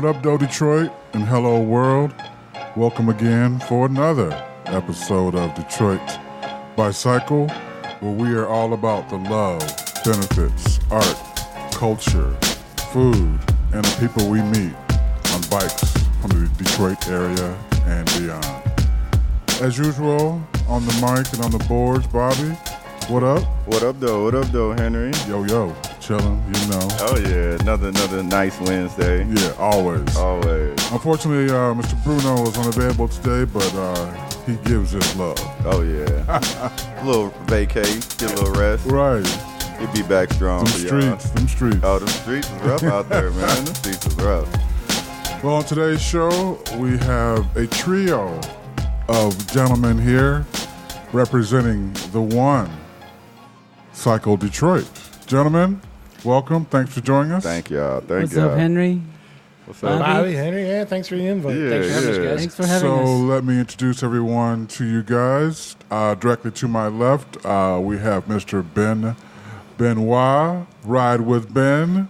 What up, though, Detroit, and hello, world. Welcome again for another episode of Detroit Bicycle, where we are all about the love, benefits, art, culture, food, and the people we meet on bikes from the Detroit area and beyond. As usual, on the mic and on the boards, Bobby, what up? What up, though? What up, though, Henry? Yo, chilling, you know. Oh, yeah, another nice Wednesday. Yeah, always. Unfortunately, Mr. Bruno is unavailable today, but he gives his love. Oh, yeah. A little vacay, get a little rest. Right. He'll be back strong for y'all. Them streets. Oh, them streets is rough out there, man. Them streets is rough. Well, on today's show, we have a trio of gentlemen here representing the one, Cycle Detroit. Gentlemen, welcome. Thanks for joining us. Thank y'all. What's up, Henry? What's up? Bobby, Henry, yeah, thanks for the invite. Yeah, Thanks for having us, guys. Thanks for having So us. let me introduce everyone to you guys. Directly to my left, we have Mr. Benoit, Ride with Ben.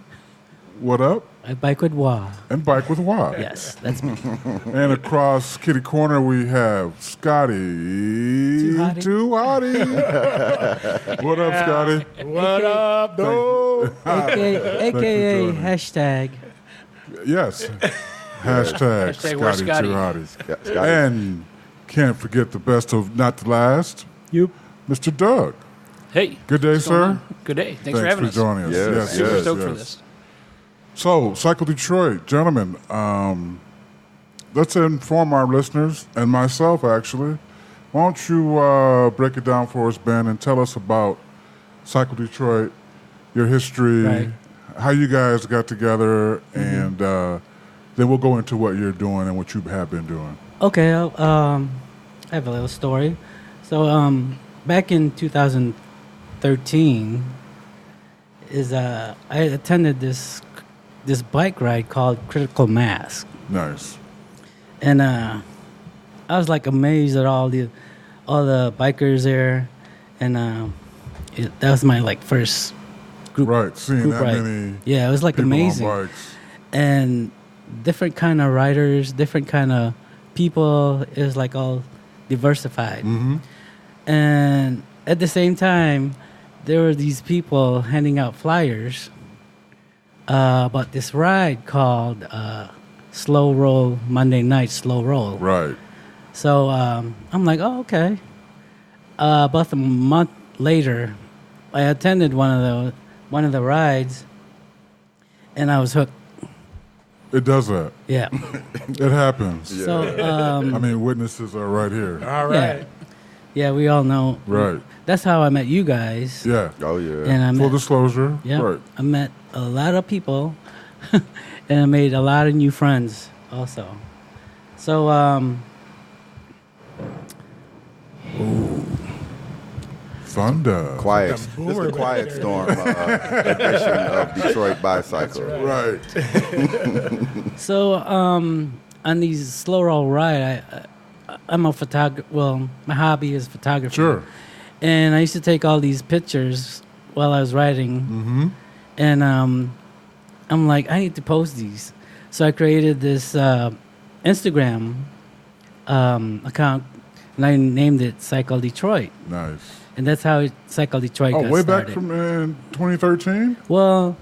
What up? I bike with Wah. And Bike with Wah. Yes, that's me. And across kitty corner, we have Scotty. Too hotty. What up, Scotty? What up, though? AKA hashtag. Yes. Hashtag where's Scotty Scotty? Too hotty. Scotty. And can't forget the best of not the last, Yep. Mr. Doug. Hey. Good day, what's going sir. on? Good day. Thanks for having us. joining us. Yes, Super yes, stoked for this. So, Cycle Detroit, gentlemen, let's inform our listeners, and myself actually, why don't you break it down for us, Ben, and tell us about Cycle Detroit, your history, Right. how you guys got together, and then we'll go into what you're doing and what you have been doing. Okay, I have a little story. So, back in 2013, I attended this bike ride called Critical Mass, Nice. and I was like amazed at all the bikers there, and that was my like first group. Right, seeing group that ride. many Yeah, it was like people amazing. on bikes. And different kind of riders, different kind of people. It was like all diversified. Mm-hmm. And at the same time, there were these people handing out flyers about this ride called Slow Roll, Monday Night Slow Roll. Right. So I'm like, oh, okay. About a month later, I attended one of the rides, and I was hooked. It does that. Yeah. It happens. Yeah. So I mean, witnesses are right here. All right. yeah, we all know. Right. That's how I met you guys. Yeah. Oh, yeah. And I Full met, disclosure. yeah, Right. I met a lot of people, and I made a lot of new friends also. So Thunder. Quiet. Like a This boomer is the quiet back there. storm edition of Detroit Bicycle. Right. So on these slow roll ride, I'm a photographer. Well, my hobby is photography. Sure. And I used to take all these pictures while I was riding. Mm-hmm. And I'm like, I need to post these. So I created this Instagram account, and I named it Cycle Detroit. Nice. And that's how Cycle Detroit got Way started. back from in 2013 Well,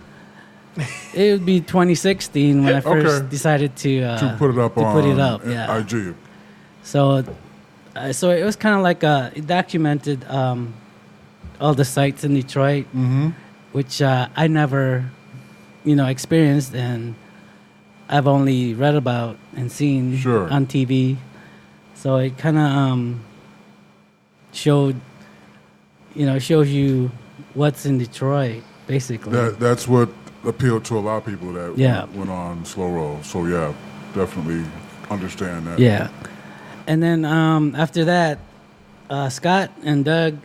it would be 2016 when I first Okay. decided to to put it up on put it up, yeah. IG. So it was kind of like it documented all the sites in Detroit, Mm-hmm. which I never, experienced, and I've only read about and seen Sure. on TV. So it kind of shows you what's in Detroit, basically. That's what appealed to a lot of people that Yeah. went on slow roll. So yeah, definitely understand that. Yeah. And then after that, Scott and Doug,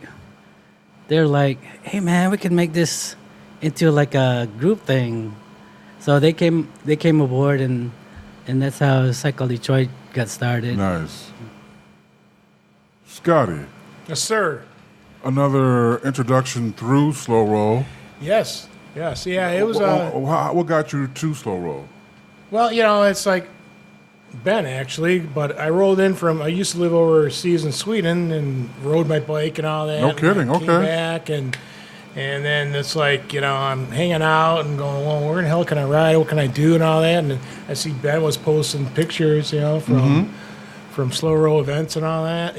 they're like, hey, man, we can make this into like a group thing. So they came aboard, and that's how Cycle Detroit got started. Nice. Scotty, Yes, sir. another introduction through slow roll. Yes. Yeah, it was... What got you to slow roll? Well, it's like Ben, actually, but I rolled in I used to live overseas in Sweden and rode my bike and all that. No kidding, Came okay. back and then it's like, I'm hanging out and going, well, where in the hell can I ride? What can I do and all that? And I see Ben was posting pictures, from slow roll events and all that,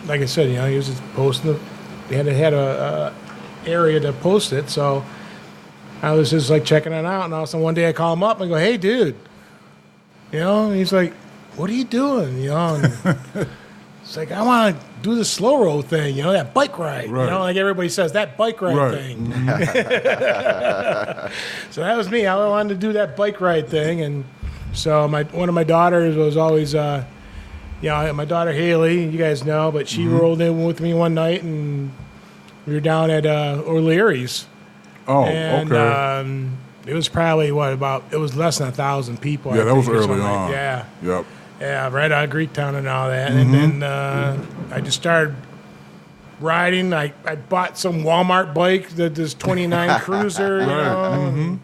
Like I said, he was just posting he had a area to post it, so I was just like checking it out, and all of a sudden one day I call him up and I go, hey, dude. And he's like, what are you doing? And it's like, I want to do the slow roll thing, that bike ride. Right. Like everybody says, that bike ride thing. So that was me. I wanted to do that bike ride thing. And so one of my daughters was always, my daughter Haley, you guys know, but she rolled in with me one night, and we were down at O'Leary's. Oh, and, okay. It was probably, it was less than 1,000 people. Yeah, I that was think, or early something on. Yeah. Yep. Yeah, right out of Greektown and all that. And then I just started riding. I bought some Walmart bike, this 29 Cruiser, and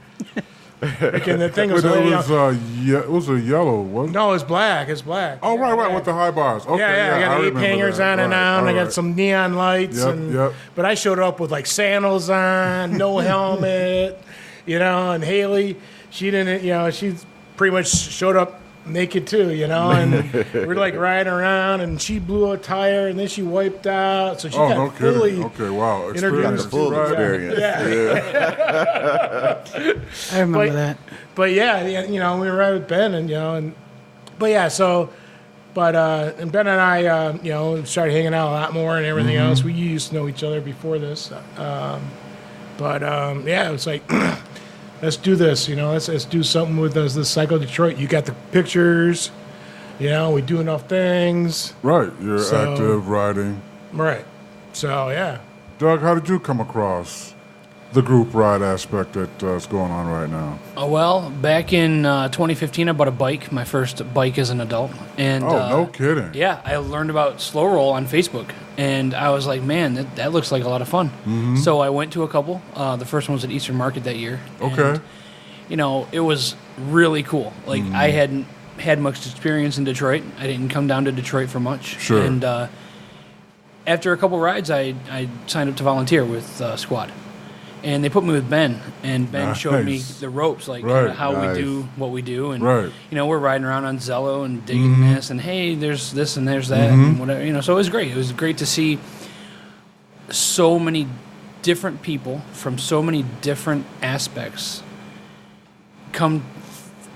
the thing was, it was a yellow, wasn't it? no, it's black. It's black. Oh, right, with the high bars. Okay, I got 8 remember hangers that. on and Right, on. I all got right. some neon lights. Yep. But I showed up with like sandals on, no helmet, and Haley, she didn't, she pretty much showed up naked too, and we're like riding around, and she blew a tire, and then she wiped out, so she got no fully kidding. Okay, wow. introduced The full to experience. I remember that. But yeah, we were right with Ben, and and Ben and I, started hanging out a lot more and everything else. We used to know each other before this, it was like, let's do this, let's do something with this Cycle Detroit. You got the pictures, we do enough things. Right, you're active, riding. Right. So, yeah. Doug, how did you come across the group ride aspect that's going on right now? Well, back in 2015, I bought a bike, my first bike as an adult. And no kidding. Yeah, I learned about slow roll on Facebook, and I was like, man, that looks like a lot of fun. So I went to a couple. The first one was at Eastern Market that year. Okay. And, it was really cool. Like, I hadn't had much experience in Detroit. I didn't come down to Detroit for much. Sure. And after a couple rides, I signed up to volunteer with Squad. And they put me with Ben, and Ben showed me the ropes, like Right. how we do what we do. And, Right. we're riding around on Zello and digging this, and hey, there's this and there's that, and whatever. So it was great. It was great to see so many different people from so many different aspects come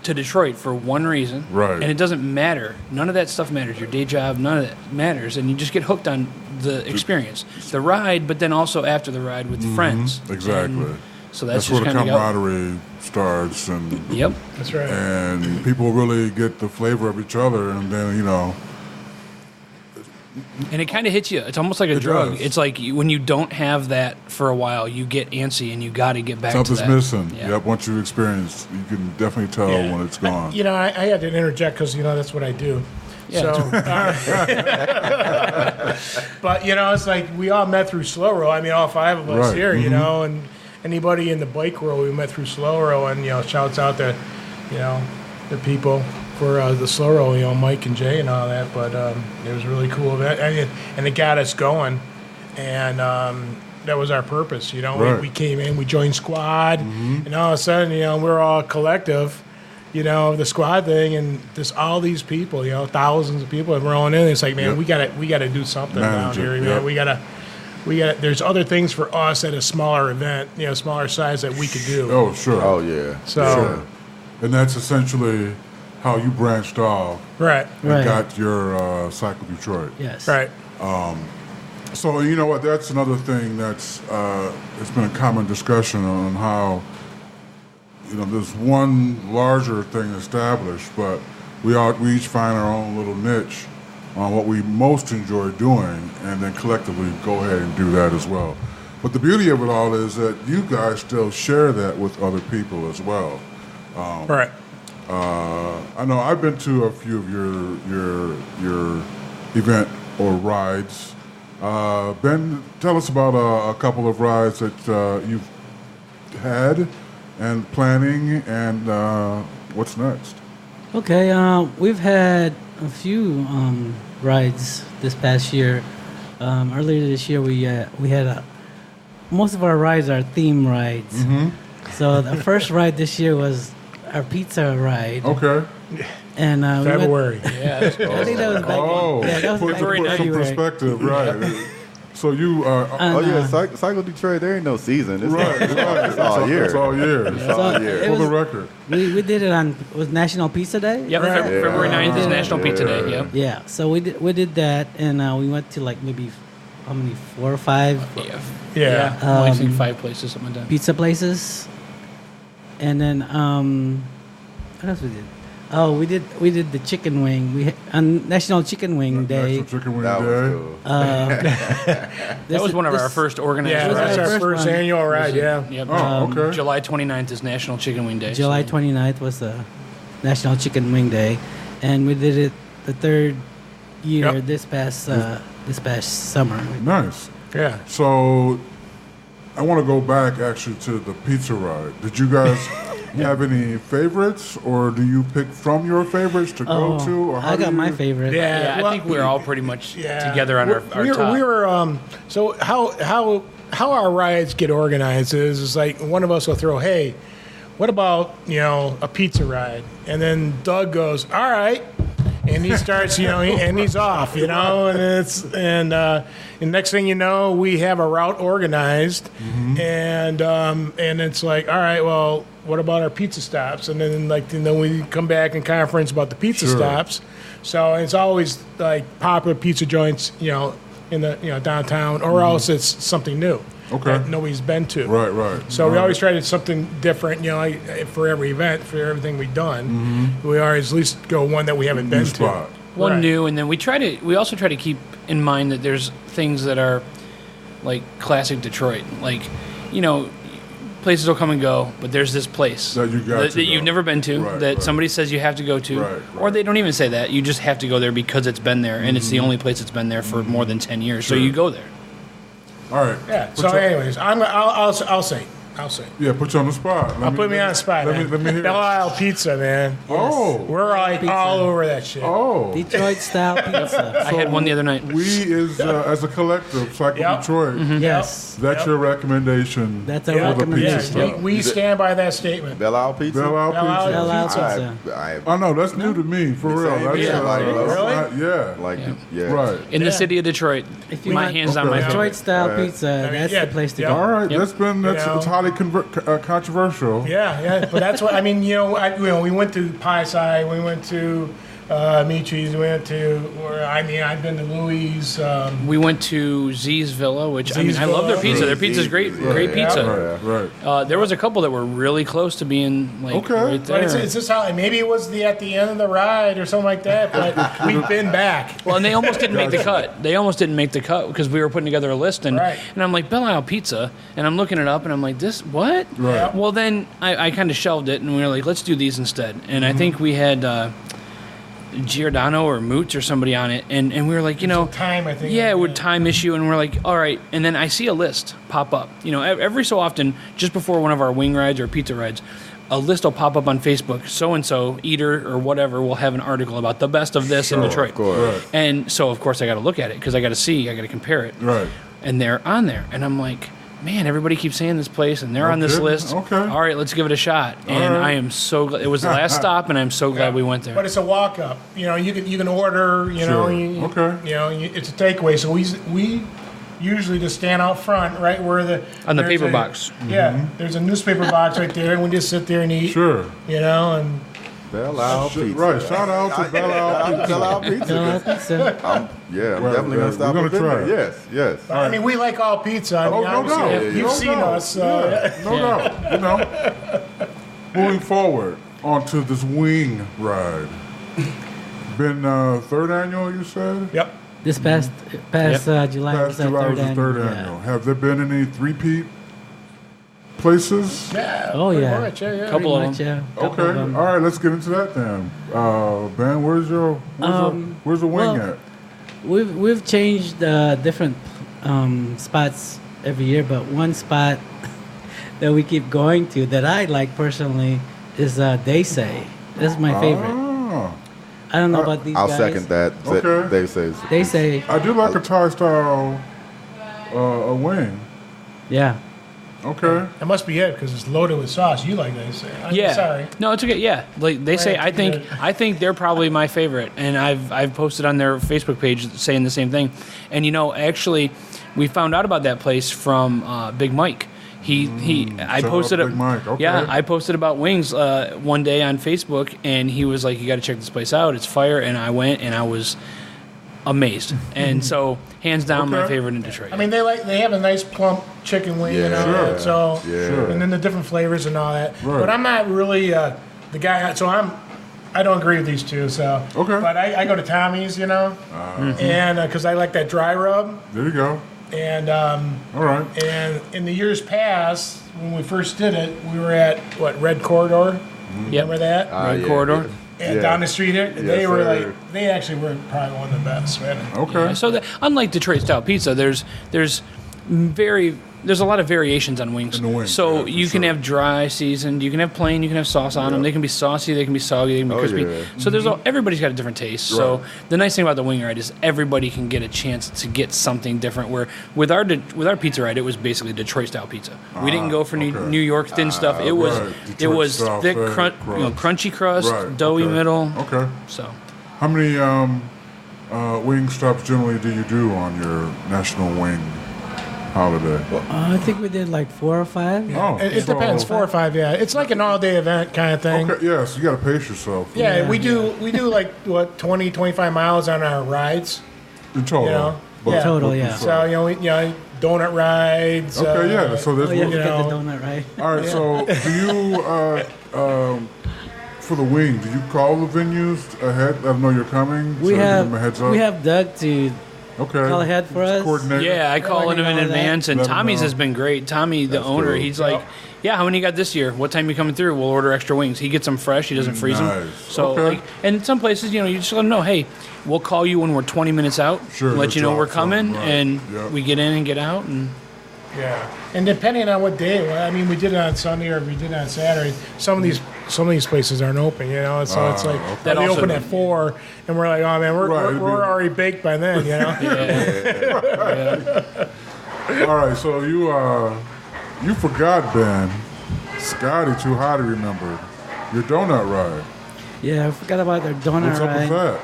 to Detroit for one reason. Right. And it doesn't matter. None of that stuff matters. Your day job, none of that matters. And you just get hooked on the experience. The ride, but then also after the ride with friends. Exactly. And so that's where just the kind of camaraderie starts, and Yep. That's right. and people really get the flavor of each other, and then And it kind of hits you. It's almost like a drug. does. It's like when you don't have that for a while, you get antsy and you got to get back something's to that. missing. Yeah. Yep. Once you experience, you can definitely tell when it's gone. I had to interject because, that's what I do. Yeah. So, but, it's like we all met through slow roll. I mean, all 5 of us Right. here, and anybody in the bike world we met through slow roll. And, shouts out to, the people for the slow roll, Mike and Jay and all that. But it was really cool. And it got us going. And that was our purpose. Right. We came in, we joined Squad, and all of a sudden, we're all collective. The Squad thing, and just all these people, thousands of people are rolling in. It's like, man, we gotta do something Manage down here, it, man. yep. We gotta. There's other things for us at a smaller event, smaller size that we could do. Oh, sure. Oh, yeah. So, Sure. And that's essentially how you branched off right, and Right. got your Cycle Detroit. Yes. right, So you know what? That's another thing that's it's been a common discussion on how there's one larger thing established, but we each find our own little niche on what we most enjoy doing, and then collectively go ahead and do that as well. But the beauty of it all is that you guys still share that with other people as well. right. I know I've been to a few of your event or rides. Ben, tell us about a couple of rides that you've had and planning, and what's next? Okay, we've had a few rides this past year. Earlier this year, we had most of our rides are theme rides. So the first ride this year was our pizza ride. Okay. And February. Yeah, that's I think that was back. Oh, Yeah, that was put back some in February. perspective, right? So you Oh yeah, Cycle Detroit. There ain't no season. It's right. It's all year. It's all year. It's all year. it For the was- record. We did it on was National Pizza Day. Yep, Right. February 9th is Yeah. National Pizza Day. Yep. Yeah. So we did that, and we went to like maybe how many 4 or 5 Yeah. I think 5 places, something like that. pizza places, and then what else we did? Oh, we did the chicken wing. We on National Chicken Wing Day. National Chicken Wing That was Day. cool. That was one of our first organized Yeah, was that's our our first first one. annual ride, yeah. Yep. Oh, okay. July 29th is National Chicken Wing Day. July so- 29th was the National Chicken Wing Day, and we did it the third year Yep. this past summer. Nice. Yeah. So I want to go back actually to the pizza ride. Did you guys have any favorites, or do you pick from your favorites to go to? Or how I do got my you- favorite. Yeah. Yeah, I well, think we're all pretty much Yeah. together on our we top. were so how our rides get organized is like one of us will throw, hey, what about a pizza ride, and then Doug goes, all right, and he starts and he's off, and next thing you know, we have a route organized, and it's like, all right, well, what about our pizza stops? And then we come back and conference about the pizza Sure. stops. So it's always like popular pizza joints, in the downtown, or else it's something new Okay. that nobody's been to. Right. So we Right. always try to do something different, like for every event, for everything we've done. We always at least go one that we haven't New been spot. One Right. new, and then we also try to keep in mind that there's things that are like classic Detroit, like places will come and go, but there's this place That you got to that you've go. never been to, Right, that right. somebody says you have to go to, Right, or right. they don't even say that. You just have to go there because it's been there, and it's the only place that's been there for more than 10 years. So Sure. you go there. All right. to. Yeah. Put So, you- anyways, I'll say. Yeah, put you on the spot. Put me on the spot. Let man. me hear. Belle Isle Pizza, man. Oh. We're like Pizza. all over that shit. Oh. Detroit style pizza. I had one the other night. We as a collective, Cycle Yep. Detroit, Yes, that's Yep. your recommendation. that's a Yeah. for the pizza recommendation. stuff. We stand by that statement. Belle Isle Pizza. Belle Isle Belle Isle Pizza. Belle Isle Pizza. pizza. I know that's new to me, for real. Same That's here, like, really? yeah. Like yeah. Right. In the Yeah. city of Detroit, If you my want hands on my Okay. favorite. Detroit style Right. pizza, I mean, that's yeah, the place to yeah. go. All right, Yep. that's highly controversial. Yeah, but that's what I mean. We went to Pie Side, we went to Michi's, we went to. I've been to Louis. We went to Z's Villa, which I Z's love their Villa. pizza. Their pizza's Z's, great, yeah. great Yeah. pizza. Right. There was a couple that were really close to being like Okay. right But there. it's just how maybe it was at the end of the ride or something like that. But we've been back. Well, and they almost didn't make the cut. They almost didn't make the cut because we were putting together a list, and Right. and I'm like, Belle Isle Pizza, and I'm looking it up, and I'm like, this what? Right. Well, then I kind of shelved it, and we were like, let's do these instead. And I think we had Giordano or Moots or somebody on it, and we were like, Time, I think. yeah, with time issue, and we're like, all right. And then I see a list pop up. Every so often, just before one of our wing rides or pizza rides, a list will pop up on Facebook. So and so eater or whatever will have an article about the best of this in Detroit. Of course. Right. And so, of course, I got to look at it because I got to compare it. Right. And they're on there, and I'm like, man, everybody keeps saying this place, and they're on this Okay, list. okay. All right, let's give it a shot. And right. I am so glad. It was the last stop, and I'm so glad we went But there. it's a walk up. You can order. Sure. Okay. It's a takeaway. So we usually just stand out front, right where On the there's paper a- box. Yeah, there's a newspaper box right there, and we just sit there and eat. Sure. And Belle Isle Pizza. Right. Shout out to Belle Isle Pizza. Belle Isle Pizza. Belle Isle pizza. I'm Right, definitely right. gonna stop. We're and gonna visit. try Yes, yes. I mean, we like all pizza. I mean, Oh, no obviously, doubt. you've No seen doubt. us. Yeah, no doubt. Moving forward onto this wing ride. Been third annual, you said? Yep. This past July was Past our July third was the third annual. annual. Have there been any three-peat places? Yeah. Oh, pretty yeah. much, yeah. Couple of Pretty much, yeah. Okay. All right, let's get into that then. Ben, where's the wing well, at? We've changed different spots every year, but one spot that we keep going to that I like personally is They Say. This is my favorite. Oh. I don't know about these I'll guys. second that. Okay. They say. They say, I do like a Thai style a wing. yeah. Okay. That must be it because it's loaded with sauce. You like that? Say. I'm Yeah. Sorry. No, it's okay. Yeah. Like they say, Right, I think they're probably my favorite, and I've posted on their Facebook page saying the same thing. And actually, we found out about that place from Big Mike. I shout posted out Big Mike, okay. Yeah, I posted about wings one day on Facebook, and he was like, "You got to check this place out. It's fire." And I went, and I was amazed. And so, hands down, my Okay. favorite in Detroit. I mean, they have a nice plump chicken wing and all Yeah. that. So, Yeah. and then the different flavors and all that. Right. But I'm not really the guy. So I don't agree with these two. So, Okay. But I go to Tommy's, and because I like that dry rub. There you go. And All right. and in the years past, when we first did it, we were at Red Corridor. Yep. Remember that? Red Corridor. And Yeah. down the street here, they Yes, were sir. they actually were probably one of the best, man. Okay. Yeah, so unlike Detroit style pizza, there's a lot of variations on wings. In the wings, so yeah, for you can sure. have dry seasoned, you can have plain, you can have sauce on them. They can be saucy, they can be soggy, they can be Oh, crispy. yeah. So everybody's got a different taste. So Right. the nice thing about the wing ride is everybody can get a chance to get something different. Where with our pizza ride, it was basically Detroit style pizza. We didn't go for okay. New York thin stuff. It was right. it Detroit was style, thick, thick crunchy crust, Right. doughy okay. middle. Okay. So. How many wing stops generally do you do on your National Wing holiday? I think we did like 4 or 5. Oh, It so- depends, 4 or 5. Yeah, it's like an all-day event kind of thing. Okay, yeah, so you got to pace yourself. Yeah, we do like 20, 25 miles on our rides. In total. You know, yeah. Total, yeah. So donut rides. Okay, yeah. So there's Oh, yeah, one. we got the know. donut, right? All right. So do you for the wing? Do you call the venues ahead? Let them know you're coming. We so give have them a heads up. we have Doug to okay. call ahead for us. Coordinate. Yeah, I call Let him me in know that. advance, and Let him Tommy's know. has been great. Tommy, the owner, good. he's like, "Yeah, how many you got this year? What time you coming through? We'll order extra wings." He gets them fresh. He doesn't freeze them. Nice. So, Okay. and some places, you just let them know, "Hey, we'll call you when we're 20 minutes out. Sure, let you know drop we're coming, something, right. and Yep. we get in and get out." And Yeah, and depending on what day, I mean, we did it on Sunday or we did it on Saturday. Some of these places aren't open, so it's like okay. That they also- open at 4, and we're like, oh man, Right, we're it'd be- already baked by then, All right. So you forgot, Ben. Scotty, too high to remember. Your donut ride. Yeah, I forgot about their donut What's up with ride. that?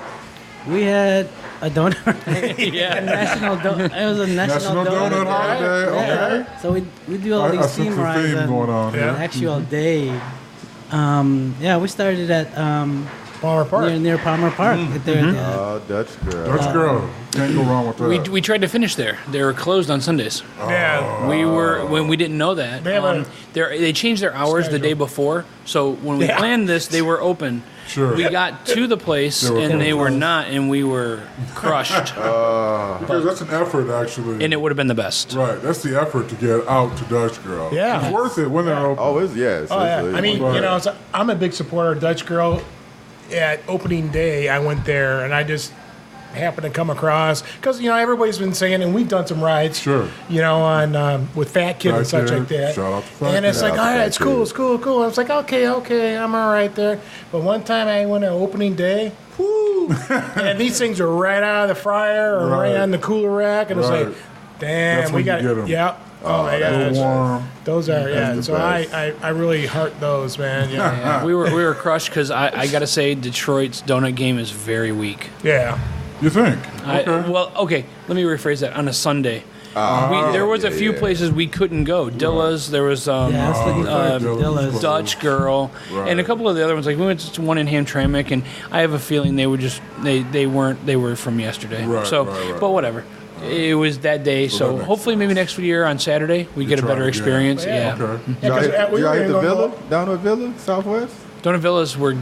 We had a donut ride. yeah, It was a national Donut holiday. Yeah. Okay. So we do all I these sense theme a rides theme on going on the here. actual day. We started at Palmer Park. near Palmer Park. There, Dutch girl. Dutch girl. Can't go wrong with that. we tried to finish there. They were closed on Sundays. Yeah, We were when we didn't know that. They have a they changed their hours the schedule. day before. So when we Yeah. planned this, they were open. Sure. We got to the place They were and they were closed. not, and we were crushed. Because that's an effort, actually. And it would have been the best. Right, that's the effort to get out to Dutch Girl. Yeah. It's worth it when they're open. Oh, yes. Oh yeah, I mean, Right. so I'm a big supporter of Dutch Girl. At opening day, I went there, and I just happened to come across because everybody's been saying, and we've done some rides, Sure. On with Fat Kid and Fat such Kid. like that. Shout out to Fat And it's Kid. like, all right, it's cool, it's cool, cool. I was like, okay, I'm all right there. But one time I went to opening day, whoo, and these things are right out of the fryer or right Right. on the cooler rack, and it's Right. like, damn, That's we when you got get 'em. yeah. Oh my A little gosh. warm. Those are the So best. I really heart those, man. Yeah. Yeah, we were crushed because I got to say Detroit's donut game is very weak. Yeah. You think? Okay. Okay, let me rephrase that. On a Sunday, there was a few yeah. places we couldn't go. Dilla's, there was I was looking for Dilla's. Dutch Girl, Right. and a couple of the other ones. Like we went to one in Hamtramck, and I have a feeling they were just they were from yesterday. Right, so, right. but whatever. It was that day, So so that makes hopefully maybe next year on Saturday we get a try better again. experience. Yeah. Yeah. Okay. Yeah, 'cause, we Y'all were hit the gonna Villa? go- Down at Villa? Southwest? Donut Villas were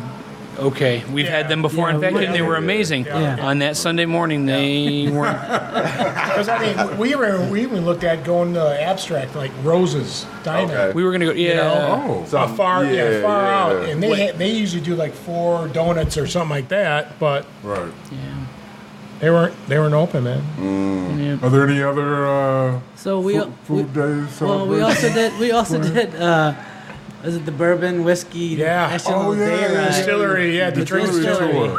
okay. We've had them before. Yeah, in fact, we- and they were amazing. Yeah. On that Sunday morning, they weren't. Because we even looked at going to Abstract, like Roses Diner. Okay. We were gonna go. Yeah. Oh. Far out, yeah. and they usually do like 4 donuts or something like that, but Right. they weren't open, man. Yeah. Are there any other So we food days? well we also did Was it the Bourbon Whiskey National Day Ride? Distillery, The Detroit Distillery.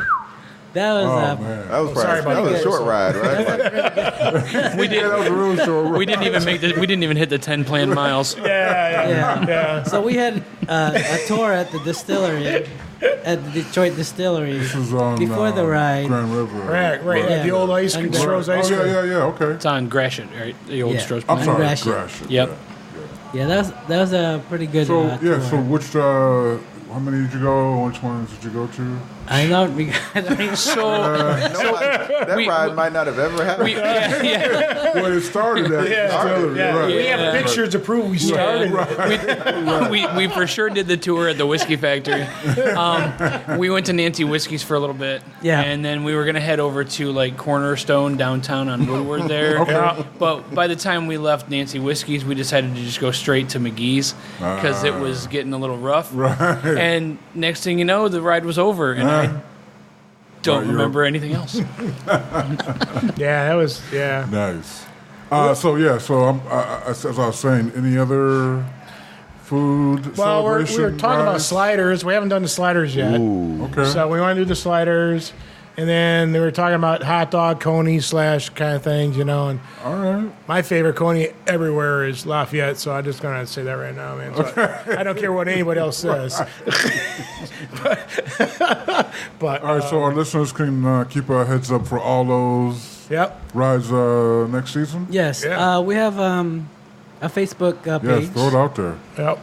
That was man. That was sorry probably, about that was a that. short ride, right? We did. That was a real short ride. We didn't even make the. We didn't even hit the 10 planned miles. Yeah. So we had a tour at the distillery, at the Detroit Distillery This was on before the ride. Grand River. Right. Yeah. The old ice cream, And- Stroh's ice cream. Yeah. Okay. It's on Gratiot, right? The old Yeah. Stroh's I'm plant. sorry, Gratiot. Gratiot. Yep. Yeah, that was a pretty good So tour. so which how many did you go? Which ones did you go to? I know. That ride might not have ever happened. Well, it started at Distillery, right? We have pictures to prove we started. We for sure did the tour at the whiskey factory. We went to Nancy Whiskey's for a little bit. Yeah. And then we were going to head over to like Cornerstone downtown on Woodward there. Okay. But by the time we left Nancy Whiskey's, we decided to just go straight to McGee's because it was getting a little rough. Right. And next thing you know, the ride was over and I don't remember anything else. That was Nice. So I'm, as I was saying, any other food Well, we celebration were talking about rides? sliders. We haven't done the sliders yet. Okay. So we want to do the sliders. And then they were talking about hot dog conies / kind of things, And All right. my favorite coney everywhere is Lafayette. So I'm just going to say that right now, man. So I don't care what anybody else says. but All right, so our listeners can keep a heads up for all those Yep. rides next season. Yes. Yeah. We have a Facebook page. Yes, throw it out there. Yep.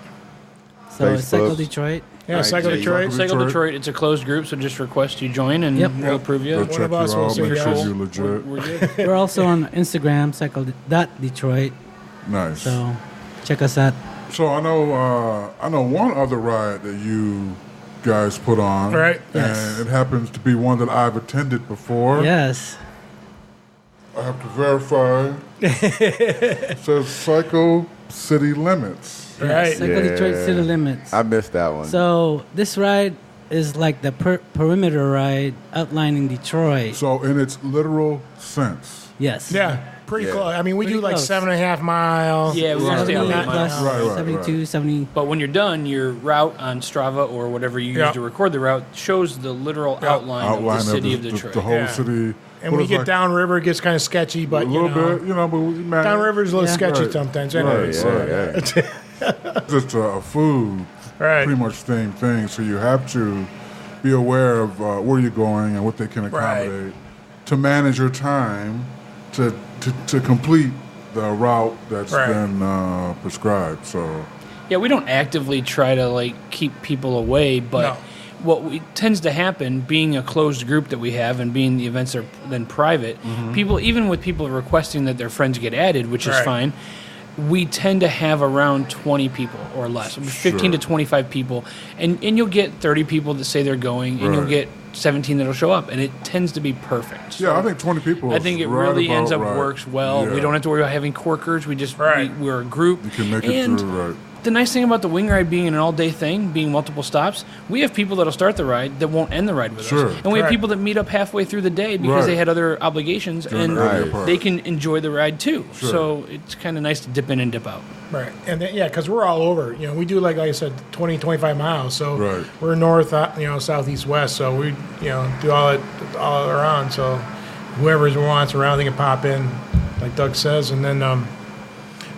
So it's Facebook. Cycle Detroit. Yeah, Right, Cycle so Detroit. Cycle Detroit. Detroit, it's a closed group, so just request you join and Yep. we'll approve you. Go One check of us you will out, say make sure yes. you're legit. We're good. We're also on Instagram, Cycle.Detroit. Nice. So check us out. So I know one other ride that you guys put on. Right. Yes. And it happens to be one that I've attended before. Yes. I have to verify. It says Cycle City Limits. Right. Cycle Detroit City Limits. I missed that one. So this ride is like the perimeter ride outlining Detroit. So in its literal sense. Yes. Yeah, pretty Yeah. close. I mean, we Pretty do like close. 7.5 miles. Yeah, we're going to stay on 70 8 miles. plus Right. 72, 70. But when you're done, your route on Strava or whatever you Yeah. use to record the route shows the literal outline of the city of Detroit. the whole Yeah. city. And when you get downriver, it gets kind of sketchy, a but little bit, but we manage. downriver is a little Yeah. sketchy Right. sometimes. Right, Anyways, right. Just a food, Right. pretty much same thing. So you have to be aware of where you're going and what they can accommodate to manage your time to complete the route that's Right. been prescribed. So Yeah, we don't actively try to like keep people away, but No. what tends to happen, being a closed group that we have, and being the events are then private, people, even with people requesting that their friends get added, which is Right. fine, we tend to have around 20 people or less, 15 to 25 people, and you'll get 30 people that say they're going, and you'll Right. get 17 that'll show up, and it tends to be perfect. yeah, I think 20 people. I is think it right really about ends up right. works well. Yeah. We don't have to worry about having corkers. We just Right. we're a group. You can make it and through, right? the nice thing about the wing ride being an all-day thing, being multiple stops, we have people that'll start the ride that won't end the ride with Sure. us, and we have Correct. people that meet up halfway through the day because Right. they had other obligations, During and the earlier Right. part. they can enjoy the ride too. Sure. So it's kind of nice to dip in and dip out. Right. And then, because we're all over. We do, like I said, 20, 25 miles. So Right. we're north, southeast, west. So we, do all around. So whoever wants around, they can pop in, like Doug says. And then,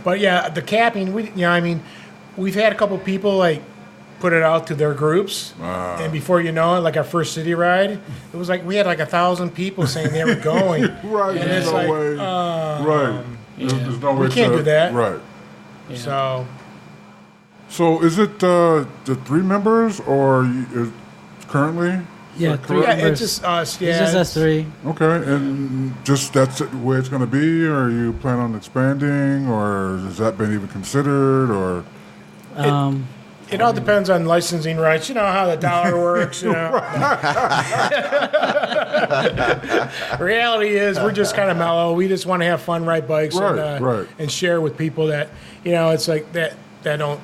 but yeah, the capping, we've had a couple people like put it out to their groups. And before you know it, like our first city ride, it was like we had like 1,000 people saying they were going. Right. And There's it's no like, way. Right. There's no way We can't to, do that. Right. So So is it the 3 members or currently? Yeah, that three correct? yeah, members. it's just us. Yeah, It's just us three. Okay, and just that's it, where it's going to be, or you plan on expanding, or has that been even considered, or? It all depends on licensing rights. You know how the dollar works. Reality is, we're just kind of mellow. We just want to have fun, ride bikes, Right. and share with people that it's like that don't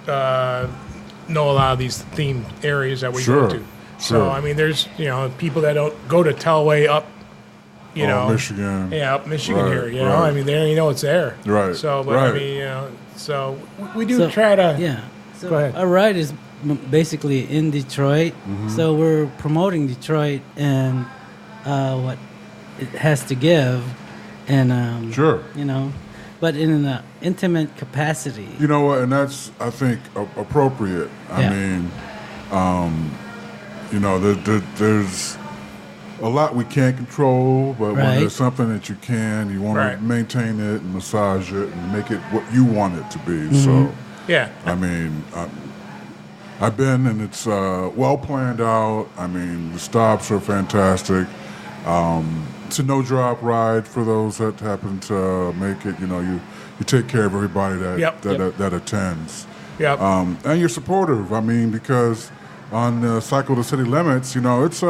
know a lot of these themed areas that we Sure, go to. sure. So I mean, there's people that don't go to Telway up. Michigan. Yeah, up Michigan Right, here. right. I mean, they don't even know it's there. Right, So, but right. I mean, so we do try to. Yeah. So Go ahead. our ride is basically in Detroit. So we're promoting Detroit and what it has to give, and Sure. you know, but in an intimate capacity. You know what? And that's, I think, appropriate. I Yeah. mean, you know, there's a lot we can't control, but when Right. there's something that you can, you want Right. to maintain it and massage it and make it what you want it to be. So, Yeah. I mean, I've been, and it's well planned out. I mean, the stops are fantastic. It's a no-drop ride for those that happen to make it. You know, you take care of everybody that attends. Yep. And you're supportive. I mean, because on Cycle the City Limits, you know, it's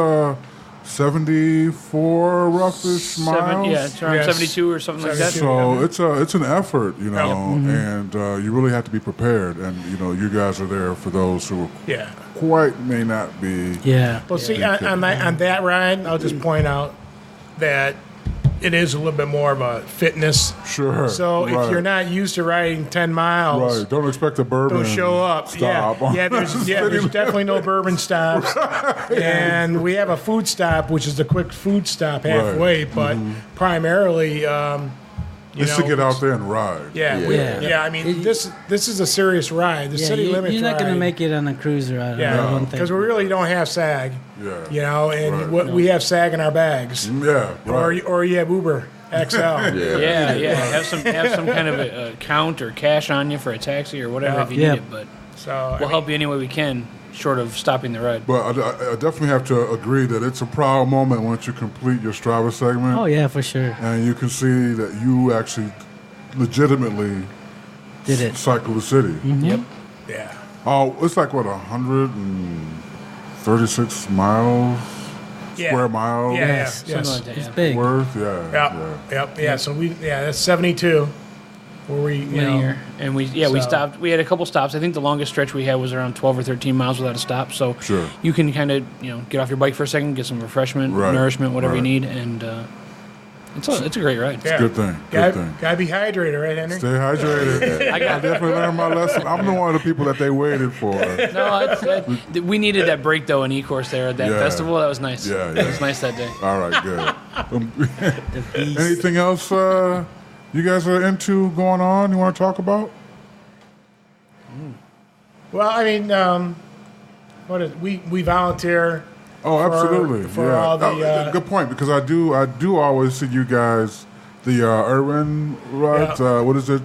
74 roughish miles. Yeah, it's around Yes. 72 or something like that. So it's an effort, you know, and you really have to be prepared. And you know, you guys are there for those who Yeah. quite may not be. Yeah. Well, see, on that ride, I'll just point out that it is a little bit more of a fitness. Sure. So right. if you're not used to riding 10 miles, right, don't expect a bourbon. don't show up. Stop. There's definitely no burban stops. And we have a food stop, which is the quick food stop halfway, but primarily, Just to get out there and ride. Yeah, Yeah. I mean, this is a serious ride. The city limits you're not ride. going to make it on a cruiser. I Yeah, don't think. because we really don't have SAG. Yeah. You know, and Right. what we have SAG in our bags, Yeah. Right. or you have Uber XL. Yeah. Have some kind of a account or cash on you for a taxi or whatever if you Yeah. need it. But So we'll help you any way we can, short of stopping the ride. But I definitely have to agree that it's a proud moment once you complete your Strava segment. Oh yeah, for sure. And you can see that you actually legitimately Did it. cycle the city. Yep. Yeah. Oh, it's like, what, 136 miles? Yeah. Square miles? Yeah. Yes, Yes. something like that. It's Yeah. big. Worth? Yeah. Yeah. So that's 72. Where we, Linear. And we So- stopped. We had a couple stops. I think the longest stretch we had was around 12 or 13 miles without a stop. So Sure. you can kind of get off your bike for a second, get some refreshment, Right. nourishment, whatever you Right. need, and it's a great ride. Yeah. Good thing. Good Gotta, thing. gotta be hydrated, right, Henry? Stay hydrated. I definitely learned my lesson. I'm the one of the people that they waited for. No, we needed that break though in E-course there at that Yeah. festival. That was nice. Yeah, It yeah. was nice that day. All right, good. The beast. Anything else you guys are into going on you want to talk about? Well, I mean, we volunteer. Oh, absolutely. for yeah. all the, good point, because I do always see you guys, the urban rides. What is it?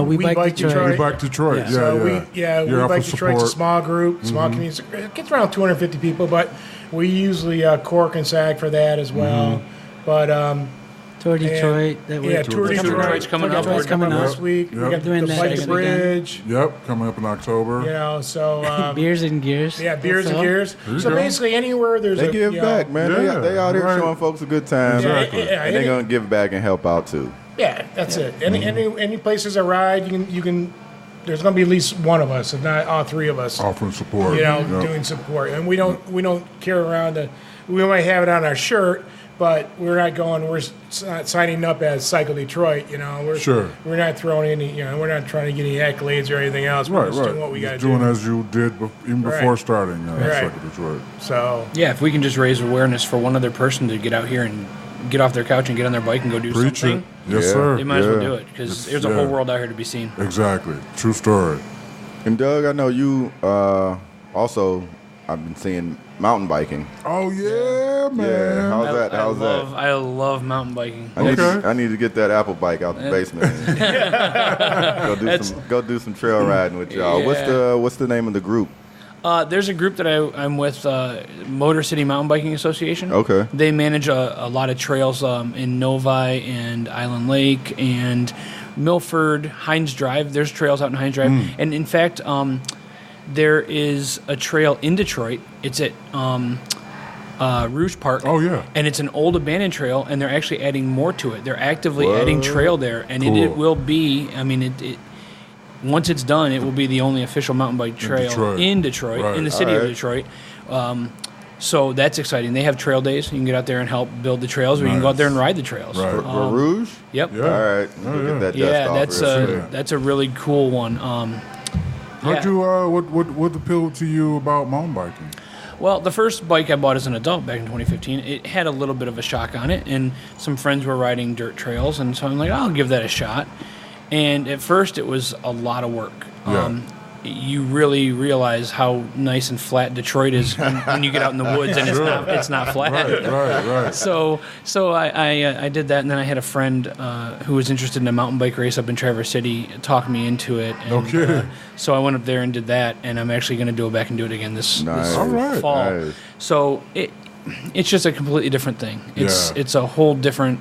We Bike Detroit. We Bike Detroit. Yeah. Yeah, So yeah. we You're up Bike for Detroit's a support. small group, small community. It gets around 250 people, but we usually cork and sag for that as well. But Tour Detroit. That we're Tour Detroit's coming up. Detroit's coming this up. week. Yep. We got Doing the that Bike again. Bridge. Yep, coming up in October. You know, so Beers and Gears. yeah, beers and Also. gears. There you So go. basically, anywhere there's They give back, man. Yeah, They out here right. showing folks a good time. Exactly. And they're going to give back and help out, too. Yeah, that's it. Any places I ride, you can. There's going to be at least one of us, if not all three of us. Offering support. You know, Yep. doing support, and we don't carry around we might have it on our shirt, but we're not not signing up as Cycle Detroit. You know, we're not throwing any. You know, we're not trying to get any accolades or anything else. We're Right, just right. doing what we got to Just doing do. as you did even before Right. starting Right. Cycle Detroit. So Yeah, if we can just raise awareness for one other person to get out here and get off their couch and get on their bike and go do Preach something, it. Yes, Yeah. sir. they might as well Yeah. do it because It's- there's a yeah. whole world out here to be seen. Exactly. True story. And Doug, I know you also, I've been seeing mountain biking. Oh, yeah, man. Yeah, how's that? I love mountain biking. I need, Okay. I need to get that Apple bike out the basement. And go do some trail riding with y'all. Yeah. What's the name of the group? There's a group that I'm with, Motor City Mountain Biking Association. Okay. They manage a lot of trails in Novi and Island Lake and Milford, Hines Drive. There's trails out in Hines Drive. And in fact, there is a trail in Detroit. It's at Rouge Park. Oh, yeah. And it's an old abandoned trail, and they're actually adding more to it. They're actively adding trail there. And Cool. it will be, I mean, once it's done, it will be the only official mountain bike trail in Detroit, Right. in the city of Alright. Detroit. So that's exciting. They have trail days. You can get out there and help build the trails, or you can go out there and ride the trails. Right. Rouge? Yep. Yeah. All right. Oh, We'll yeah. get that dust Yeah, off that's real a soon. that's a really cool one. How'd you? What appealed to you about mountain biking? Well, the first bike I bought as an adult back in 2015, it had a little bit of a shock on it, and some friends were riding dirt trails, and so I'm like, I'll give that a shot. And at first, it was a lot of work. Yeah. You really realize how nice and flat Detroit is when you get out in the woods and it's not flat. Right. So I did that, and then I had a friend who was interested in a mountain bike race up in Traverse City talk me into it. And, Okay. So I went up there and did that, and I'm actually going to go back and do it again this All right. fall. Nice. So it's just a completely different thing. Yeah. It's a whole different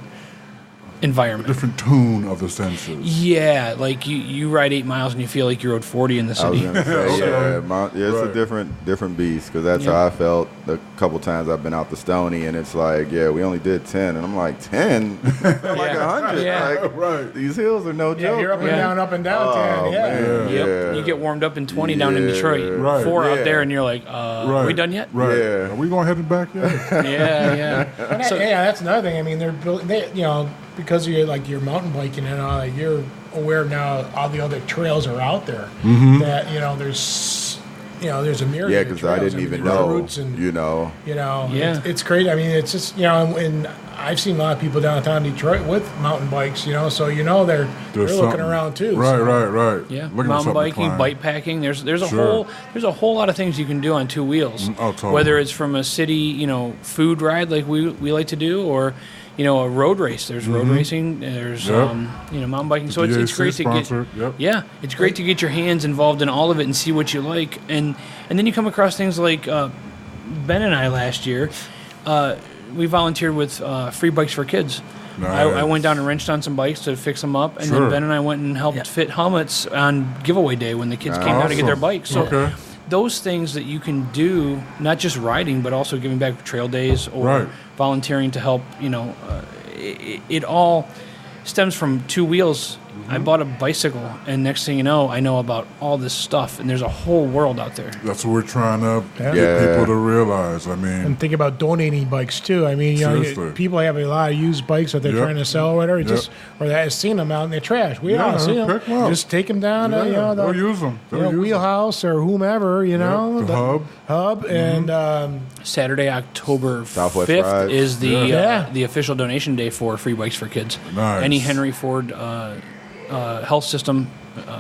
environment. Different tune of the senses. Yeah, like you ride 8 miles and you feel like you rode 40 in the I was city. gonna say, it's Right. a different beast because that's Yeah. how I felt a couple times I've been out to Stony, and it's like, we only did 10, and I'm like 10, like 100. Yeah. Like, Right. These hills are no Yeah, joke. you're up and Yeah. down, up and down. Oh, yeah. man. Yep. Yeah. You get warmed up in 20 down in Detroit. Right. 4 Yeah. out there, and you're like, are we done yet? Right. Yeah. Are we going heading back yet? Yeah. And that's another thing. I mean, they're building. Because of your mountain biking and all, like, you're aware now all the other trails are out there. Mm-hmm. That there's a myriad. Yeah, of because trails. I didn't even there's know, routes and Yeah. it's crazy. I mean, it's just and I've seen a lot of people downtown Detroit with mountain bikes. They're There's looking something. around too. Right. Yeah, Looking for mountain something to biking, climb. bike packing. There's a Sure. whole lot of things you can do on 2 wheels. Oh, totally. Whether it's from a city, food ride like we like to do, or a road race. There's road racing. There's Yep. mountain biking. So it's DAC great to get. sponsored. Yep. Yeah, it's great to get your hands involved in all of it and see what you like, and then you come across things like Ben and I last year. We volunteered with Free Bikes for Kids. Nice. I went down and wrenched on some bikes to fix them up, and Sure. then Ben and I went and helped fit helmets on giveaway day when the kids came down to get their Awesome. bikes. So Okay. those things that you can do, not just riding, but also giving back trail days or Right. volunteering to help, it all stems from 2 wheels. I bought a bicycle, and next thing you know, I know about all this stuff, and there's a whole world out there. That's what we're trying to get Yeah. people to realize. I mean, And think about donating bikes too. I mean, Seriously. people have a lot of used bikes that they're Yep. trying to sell or whatever. Yep. Or that has seen them out in the trash. We Yeah, all see them. pick 'em up. Just take them down. yeah, The they'll use them. wheelhouse or whomever. the hub. And Saturday, October Southwest 5th Rides. is Yeah. the official donation day for Free Bikes for Kids. Nice. Any Henry Ford health system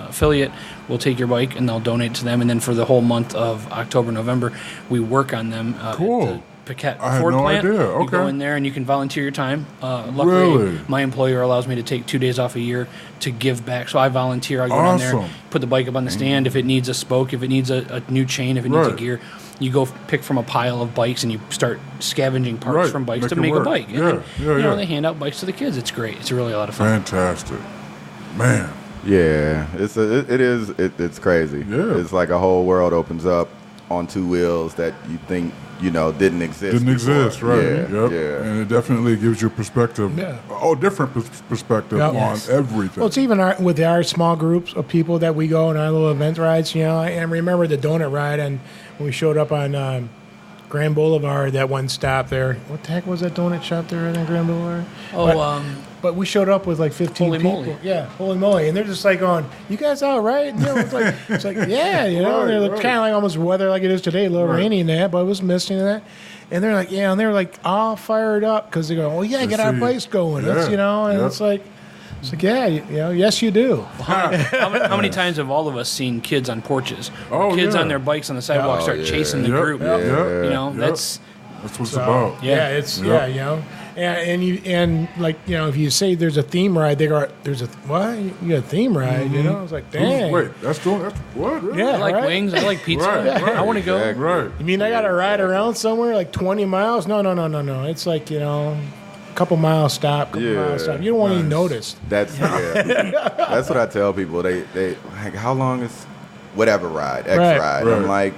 affiliate will take your bike and they'll donate to them. And then for the whole month of October, November, we work on them. Cool. At the Paquette I had Ford no plant. idea. You go Okay. in there and you can volunteer your time. Luckily, Really? my employer allows me to take 2 days off a year to give back. So I volunteer. I go down there, Awesome. put the bike up on the stand. If it needs a spoke, if it needs a new chain, if it needs a Right. gear, you go pick from a pile of bikes and you start scavenging parts Right. from bikes Make to it make a work. bike. And Yeah. then, Yeah. they hand out bikes to the kids. It's great. It's really a lot of fun. Fantastic. Man. Yeah, it's crazy. Yeah. It's like a whole world opens up on 2 wheels that you think didn't exist. Didn't before. exist, right? Yeah, Yep. yeah. And it definitely gives you perspective, Yeah. different perspective Yep. on Yes. everything. well, it's even with our small groups of people that we go on our little event rides. I remember the donut ride, and when we showed up on Grand Boulevard, that one stop there. What the heck was that donut shop there on Grand Boulevard? But we showed up with like 15 Holy people. moly. Yeah, holy moly. And they're just like going, you guys all right? It's like yeah, they're right. kind of like almost weather like it is today, a little Right. rainy and that, but it was misty and that. And they're like, yeah, and they're like all fired up because they go, well, yeah, They get our see- bikes going. yeah, That's, and yep. it's like, yeah, yes, you do. How many times have all of us seen kids on porches? Oh, Kids yeah. on their bikes on the sidewalk Oh, start yeah. chasing the Yep, group. yep, Yeah. yep. That's That's what it's So, about. Yeah. it's Yep. if you say there's a theme ride, they go, there's a what? You got a theme ride? It's like, dang. Wait, that's what? Really? Yeah. I like right? wings. I like pizza. Right, right. I want to go. Exactly. Right. You mean I got to ride around somewhere like 20 miles? No. It's like, a couple miles stop, miles stop. You don't want to even notice. That's that's what I tell people. They like, how long is whatever ride, X Right. ride? Right. I'm like,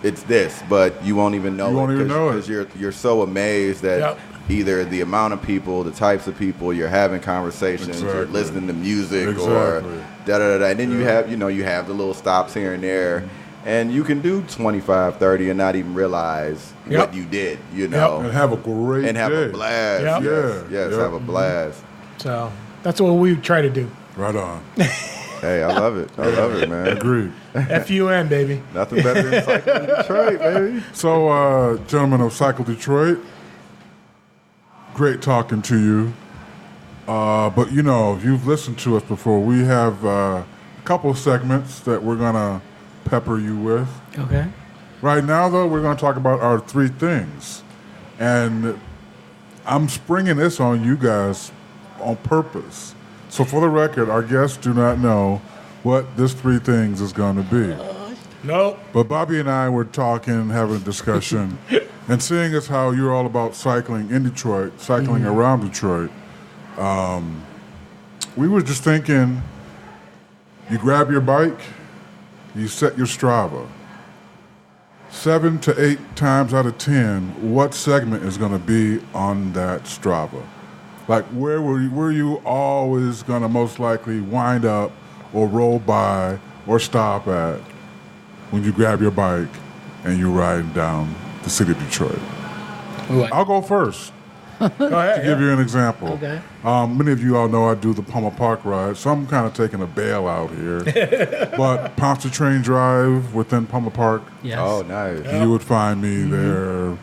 it's this, but you won't even know You won't even know it. because you're so amazed that Yep. either the amount of people, the types of people, you're having conversations, you're Exactly. listening to music, Exactly. or da da da. And then you have the little stops here and there. And you can do 25, 30 and not even realize Yep. what you did, And have a great and have day. a blast. Yep. Yes, Yeah, yes, yep. have a blast. So that's what we try to do. Right on. Hey, I love it. I love it, man. Agreed. FUN, baby. Nothing better than cycling in Detroit, baby. So, gentlemen of Cycle Detroit, great talking to you. But, you know, if you've listened to us before, we have a couple of segments that we're going to pepper you with. Okay. Right now, though, we're going to talk about our 3 things. And I'm springing this on you guys on purpose. So for the record, our guests do not know what this 3 things is going to be. Nope. But Bobby and I were talking, having a discussion, and seeing as how you're all about cycling in Detroit, cycling around Detroit, we were just thinking, you grab your bike, you set your Strava. 7 to 8 times out of 10, what segment is going to be on that Strava? Like, where you always going to most likely wind up or roll by or stop at when you grab your bike and you're riding down the city of Detroit? I'll go first. Go ahead. To give you an example. Okay. Many of you all know I do the Palmer Park ride, so I'm kind of taking a Belle out here. But Pontchartrain Drive within Palmer Park, Yes. Oh, nice. you would find me there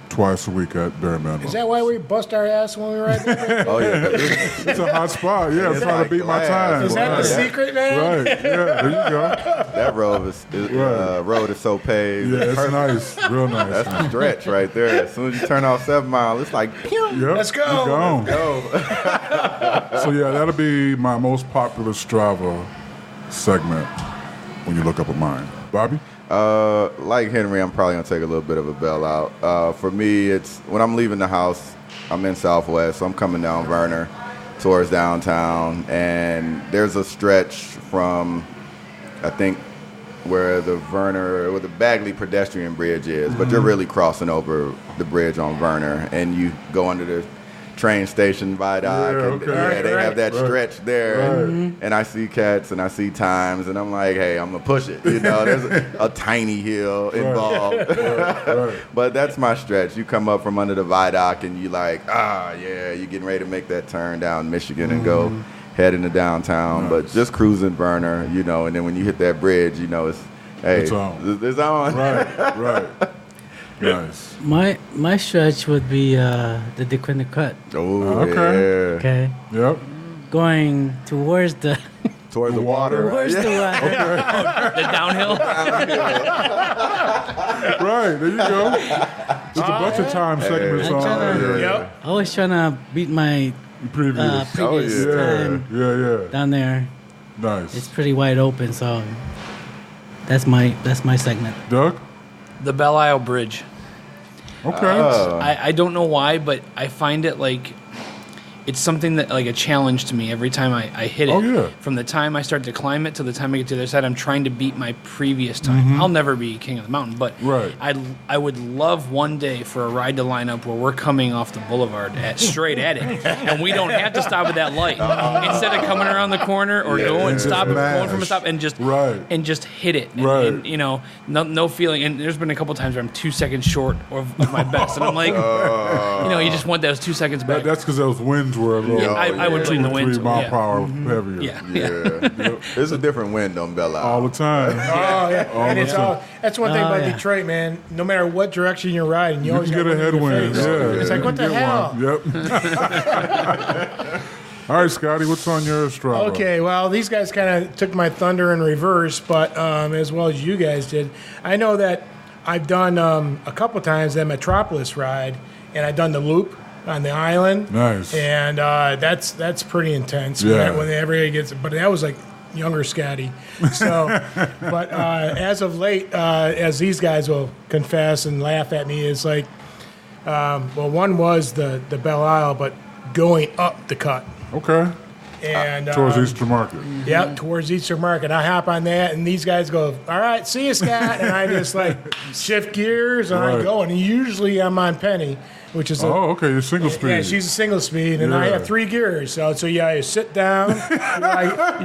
twice a week at bare minimum. Is that why we bust our ass when we ride there? Oh, yeah. It's a hot spot. Yeah, I'm trying to beat my time. Is that the secret, man? Right. Yeah, there you go. That road is so paved. Yeah, it's Perfect. nice. Real nice. That's the stretch right there. As soon as you turn off 7 Mile, it's like, pew. Yep, Let's go. you're gone. Go. So yeah, that'll be my most popular Strava segment when you look up at mine. Bobby? Like Henry, I'm probably going to take a little bit of a Belle out. For me, it's when I'm leaving the house, I'm in Southwest, so I'm coming down Vernor towards downtown, and there's a stretch from, I think, where the Bagley pedestrian bridge is, but you're really crossing over the bridge on Vernor, and you go under the train station viaduct, and they have that stretch there, and I see cats and I see times, and I'm like, hey, I'm gonna push it. You know, there's a tiny hill involved, but that's my stretch. You come up from under the viaduct, and you like, you're getting ready to make that turn down Michigan and go head into downtown, but just cruising Vernor, you know, and then when you hit that bridge, you know, it's on. It's on. Right. Nice. My stretch would be the Dequindre Cut. Oh, Okay. yeah. Okay. Yep. Going towards the Towards the water. towards the water. The downhill. Right, there you go. There's a bunch of time segments I'm on trying to- there. Yep. I was trying to beat my Previous. previous time Yeah. down there. Nice. It's pretty wide open, so that's my segment. Doug? The Belle Isle Bridge. Okay. I don't know why, but I find it like it's something that like a challenge to me every time I hit it. Oh, yeah. From the time I start to climb it to the time I get to the other side, I'm trying to beat my previous time. I'll never be king of the mountain, but Right. I would love one day for a ride to line up where we're coming off the boulevard straight at it, and we don't have to stop at that light. Instead of coming around the corner or going stop going from a stop and just hit it, and you know, no feeling. And there's been a couple times where I'm 2 seconds short of my best, and I'm like, you know, you just want those 2 seconds back. That's because those winds were a little. Yeah, I would train the wind. 3 mile per hour heavier. Yeah. There's a different wind on Belle Isle. All the time. Oh, yeah. And it's that's one thing about yeah. Detroit, man. No matter what direction you're riding, you You always can get got a wind in your headwind. face. Yeah. It's like, what the Get hell? one. Yep. All right, Scotty, what's on your Strava? Okay, well, these guys kind of took my thunder in reverse, but as well as you guys did. I know that I've done a couple times that Metropolis ride, and I've done the loop on the island. Nice. And that's pretty intense. Yeah. Whenever it gets, but that was like younger Scotty. So, but as of late, as these guys will confess and laugh at me, is like, well, one was the Belle Isle, but going up the cut. Okay. And Towards Eastern Market. Yep, towards Eastern Market. I hop on that, and these guys go, all right, see you, Scott. And I just like shift gears, and I Right. go. And usually I'm on Penny, which is okay, you're single speed. Yeah, she's a single speed, and I Yeah. have 3 gears. So yeah, you sit down,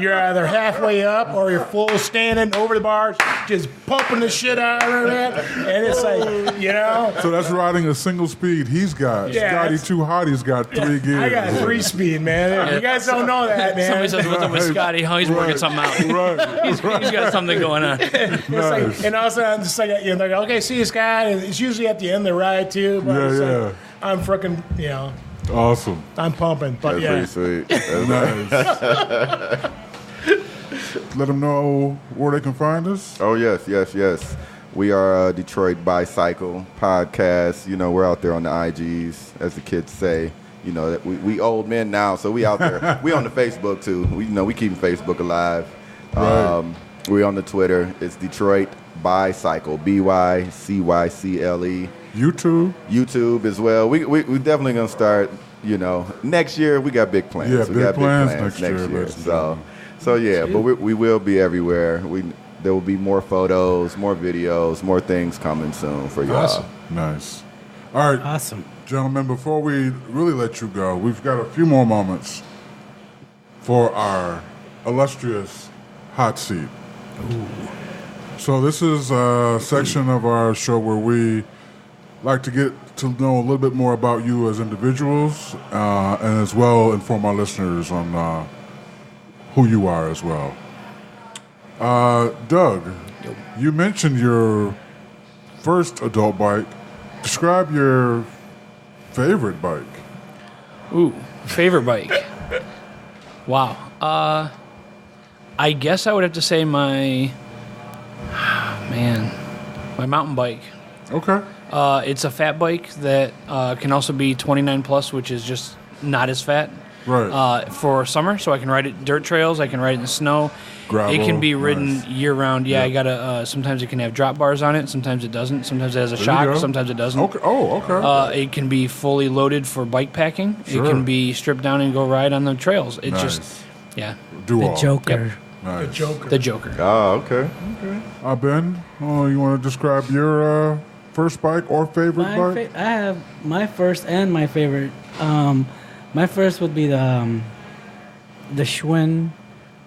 you're either halfway up or you're full standing over the bars, just pumping the shit out of it, and it's like, you know. So that's riding a single speed. He's got Scotty Too Hotty's got 3 gears. I got 3 speed, man. You guys don't know that, man. Somebody says, "What's up with Scotty? How he's working something out? Right. He's got something going on." It's like, and also I'm just like, you know, like, okay, see you, Scott. And it's usually at the end of the ride too. But it's like, I'm freaking, you know. Awesome. I'm pumping, but That's pretty sweet. That's Nice. Let them know where they can find us. Oh, yes. We are Detroit Bicycle Podcast. You know, we're out there on the IGs, as the kids say. You know, that we old men now, so we out there. We on the Facebook, too. We keeping Facebook alive. Right. We on the Twitter. It's Detroit Bicycle, BYCYCLE. YouTube as well. We definitely going to start, you know, next year. We got big plans. Yeah, we got big plans next year. So yeah, but we will be everywhere. There will be more photos, more videos, more things coming soon for y'all. Awesome. Nice. All right. Awesome. Gentlemen, before we really let you go, we've got a few more moments for our illustrious hot seat. Ooh. So this is a section of our show where we like to get to know a little bit more about you as individuals, and as well inform our listeners on who you are as well. Doug, you mentioned your first adult bike. Describe your favorite bike. Ooh, favorite bike. Wow. I guess I would have to say my mountain bike. Okay. It's a fat bike that can also be 29 plus, which is just not as fat. Right. For summer, so I can ride it dirt trails. I can ride it in the snow. Gravel, it can be ridden nice. year round. Yeah, I gotta. Sometimes it can have drop bars on it. Sometimes it doesn't. Sometimes it has a There you shock. go. Sometimes it doesn't. Okay. Oh, okay. It can be fully loaded for bike packing. Sure. It can be stripped down and go ride on the trails. It Nice. just, yeah, Do The all. Joker. Nice. The Joker. the Joker. Oh, okay. Ben, you want to describe your first bike or favorite bike? I have my first and my favorite. My first would be the Schwinn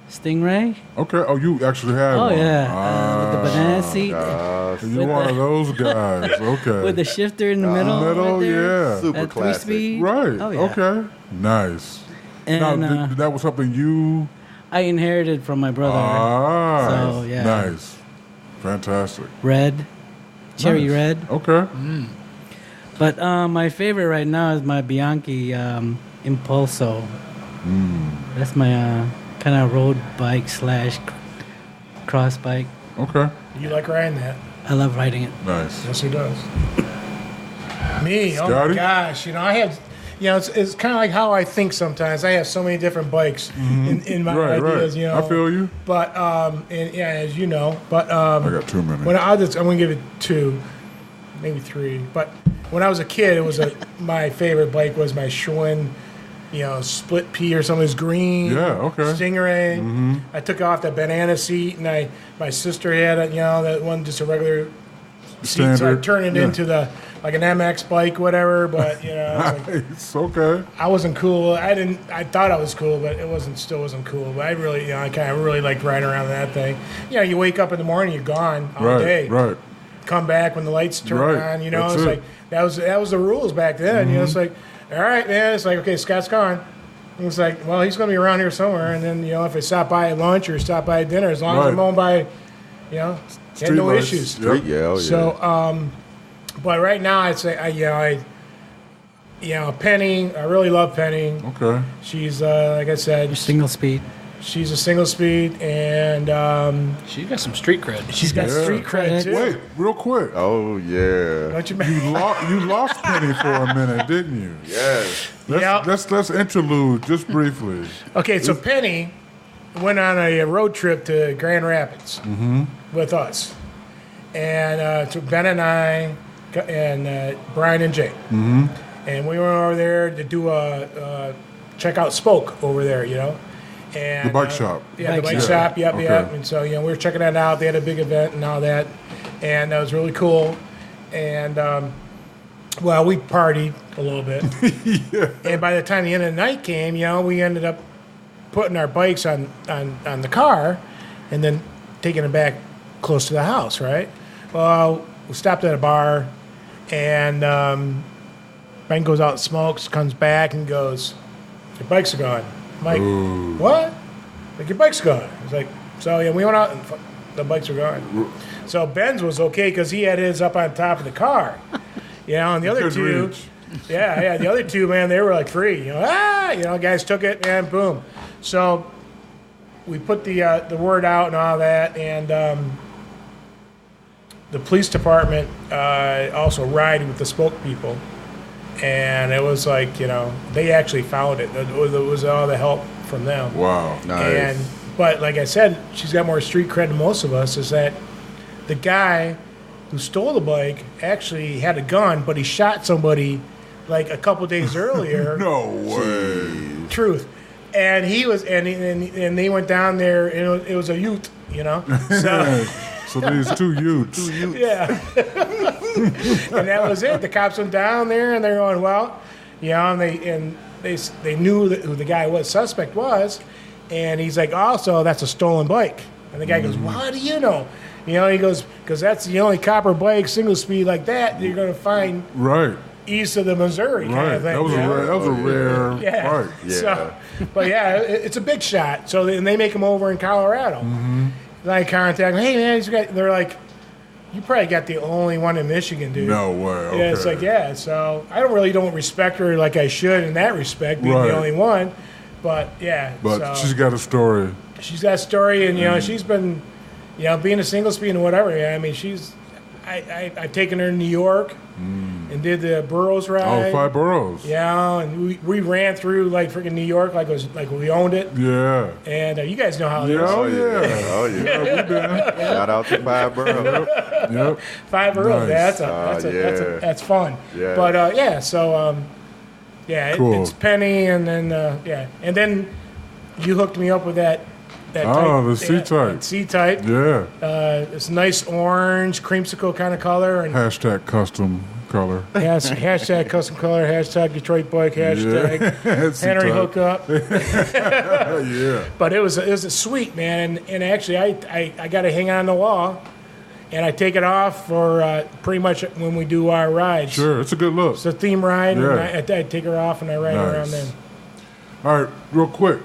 Stingray. Okay. Oh, you actually have Oh one. yeah, with the banana seat, You're one of those guys. Okay. with the shifter in the middle. Middle, right there. yeah. Super That classic. 3-speed. Right. Oh yeah. Okay. Nice. And now, that was something you. I inherited from my brother. So, yeah. Nice. Fantastic. Red, cherry Nice. red. Okay. But my favorite right now is my Bianchi Impulso. That's my kind of road bike / cross bike. Okay. You like riding that? I love riding it. Nice. Yes, he does. Me, oh Scotty? my gosh, you know, I have, you know, it's kind of like how I think sometimes. I have so many different bikes in my Right, ideas, right. you know. I feel you. But and yeah, as you know, but I got too many. when I'm gonna give it 2, maybe 3. But when I was a kid, it was my favorite bike was my Schwinn, you know, Split P or something. It was green. Yeah, okay. Stingray. I took off the banana seat, and my sister had it, you know, that one just a regular seat. So I Standard, turned it yeah. into like an MX bike, whatever. But you know, I was like, It's okay. I wasn't cool. I thought I was cool, but it still wasn't cool. But I really, you know, I kind of really liked riding around that thing. You know, you wake up in the morning, you're gone all Right. day. Right. Come back when the lights turn Right. on. You know, That's it's it. like that was the rules back then. You know, it's like, all right, man. It's like, okay, Scott's gone. And it's like, well, he's gonna be around here somewhere. And then, you know, if I stop by at lunch or stop by at dinner, as long as I'm Right. home by, you know, had no Streetlights. issues. Yep. Yeah, oh, yeah. So, but right now I'd say, Penny. I really love Penny. Okay. She's like I said, Single speed. she's a single speed, and She's got some street cred. she's got Yeah. street cred too. Wait, real quick. Oh, yeah. Don't you? You lost Penny for a minute, didn't you? Yes. Let's interlude just briefly. Okay, so Penny went on a road trip to Grand Rapids with us, and to Ben and I, and Brian and Jake, and we went over there to do check out Spoke over there, you know, and The bike shop. Yeah, the Bike bike shop. shop. Yep, Okay. yep. And so, you know, we were checking that out. They had a big event and all that, and that was really cool. And Well, we partied a little bit. And by the time the end of the night came, we ended up putting our bikes on the car and then taking them back close to the house, right? Well, we stopped at a bar, and Ben goes out and smokes, comes back and goes, your bikes are gone. I'm like, what? Like, your bikes are gone. He's like, so yeah, we went out and the bikes are gone. So Ben's was okay because he had his up on top of the car. And the other two, the other two, man, they were like free. Guys took it, man, boom. So we put the word out and all that, and the police department also rided with the spoke people, and it was like, they actually found it. It was all the help from them. Wow, nice. But like I said, she's got more street cred than most of us. Is that the guy who stole the bike actually had a gun, but he shot somebody like a couple days earlier. No way. Truth. And he was, and they went down there, and it was a youth, So, so these two youths. Yeah. And that was it. The cops went down there, and they're going, well, and they knew who the guy suspect was, and he's like, also, that's a stolen bike. And the guy goes, well, how do you know? He goes, because that's the only copper bike, single speed like that you're going to find east of the Missouri kind of thing. That was a rare bike. Yeah. So, but yeah, it's a big shot. So and they make them over in Colorado. And I contact them, hey man, they're like, you probably got the only one in Michigan, dude. No way. Okay. Yeah, it's like, so I don't respect her like I should in that respect, being the only one. But yeah. But she's got a story. She's got a story, and she's been, being a single speed and whatever. Yeah, I mean, I've taken her to New York and did the boroughs ride. Oh, 5 boroughs. Yeah, and we ran through like freaking New York like it was like we owned it. Yeah. And you guys know how it is. Oh yeah. Oh yeah. We did. Shout out to 5 boroughs. Yep. 5 boroughs. Nice. That's fun. Yeah. But so Cool. it's Penny, and then and then you hooked me up with that. The C-type. C-type. Yeah. It's nice orange, creamsicle kind of color. And Hashtag custom color. yes, hashtag custom color, hashtag Detroit bike, hashtag Henry hookup. Yeah. But it was a sweet, man. And actually, I got to hang on the wall, and I take it off for pretty much when we do our rides. Sure, it's a good look. It's a theme ride, Yeah. and I take her off and I ride around then. All right, real quick.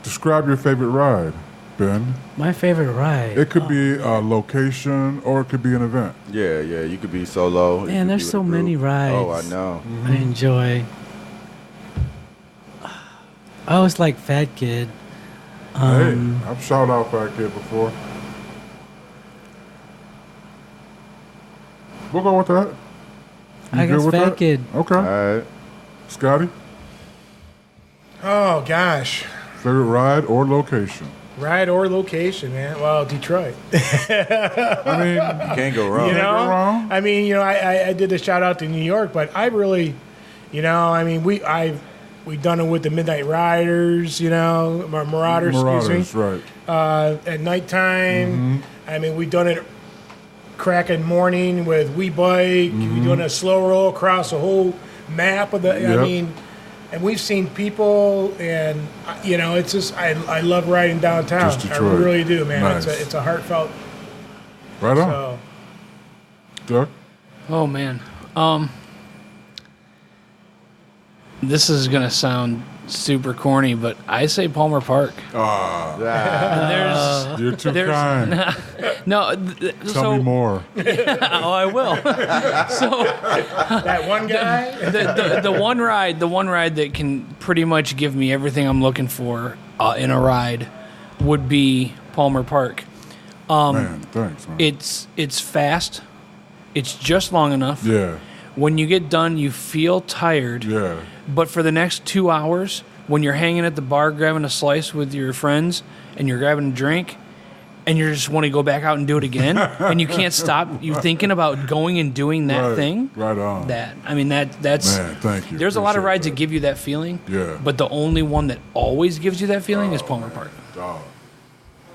Describe your favorite ride, Ben. My favorite ride. It could be a location or it could be an event. Yeah, you could be solo. Man, there's so many rides. Oh, I know. I enjoy. I was like Fat Kid. Hey, I've shouted out Fat Kid before. We'll go with that. I guess Fat Kid. Okay. All right. Scotty, Oh gosh, favorite ride or location? ride or location, man. Well, Detroit. I mean, You can't go wrong. You know, go wrong. I mean, I did a shout out to New York, but I really, I mean, we done it with the Midnight Riders, Marauders, excuse me. right. At nighttime. I mean, we done it cracking morning with We Bike. We doing a slow roll across the whole map of the. I Yep. mean, and we've seen people, and it's just I love riding downtown. Just I Detroit. really do, man. Nice. It's a heartfelt. Right on. So. Doug? Oh man. This is gonna sound super corny, but I say Palmer Park. Ah, You're too kind. No, Tell me more. Oh, I will. So That one guy. the one ride that can pretty much give me everything I'm looking for in a ride would be Palmer Park. Man, thanks, man. It's fast. It's just long enough. Yeah, When you get done, you feel tired. yeah. But for the next 2 hours, when you're hanging at the bar grabbing a slice with your friends and you're grabbing a drink and you just want to go back out and do it again and you can't stop, you're thinking about going and doing that thing. Right on. That's Man, thank you. There's a lot of Appreciate rides that give you that feeling. Yeah. But the only one that always gives you that feeling is Palmer Park. Oh,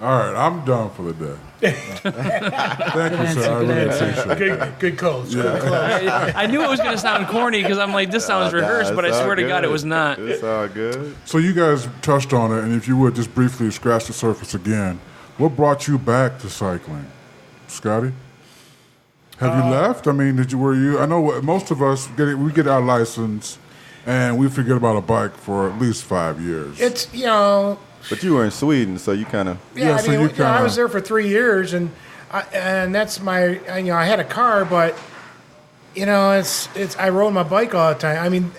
All right, I'm done for the day. Thank you, sir. I really appreciate it. Good coach. Good close. I knew it was going to sound corny because I'm like, this sounds rehearsed, but I swear to God, it was not. It's all good. So you guys touched on it, and if you would just briefly scratch the surface again, what brought you back to cycling, Scotty? Have you left? I mean, were you? I know most of us we get our license, and we forget about a bike for at least 5 years. It's But you were in Sweden, so you kind of... Yeah, so I mean, you kinda... I was there for 3 years, and that's my... I had a car, but it's I rode my bike all the time. I mean,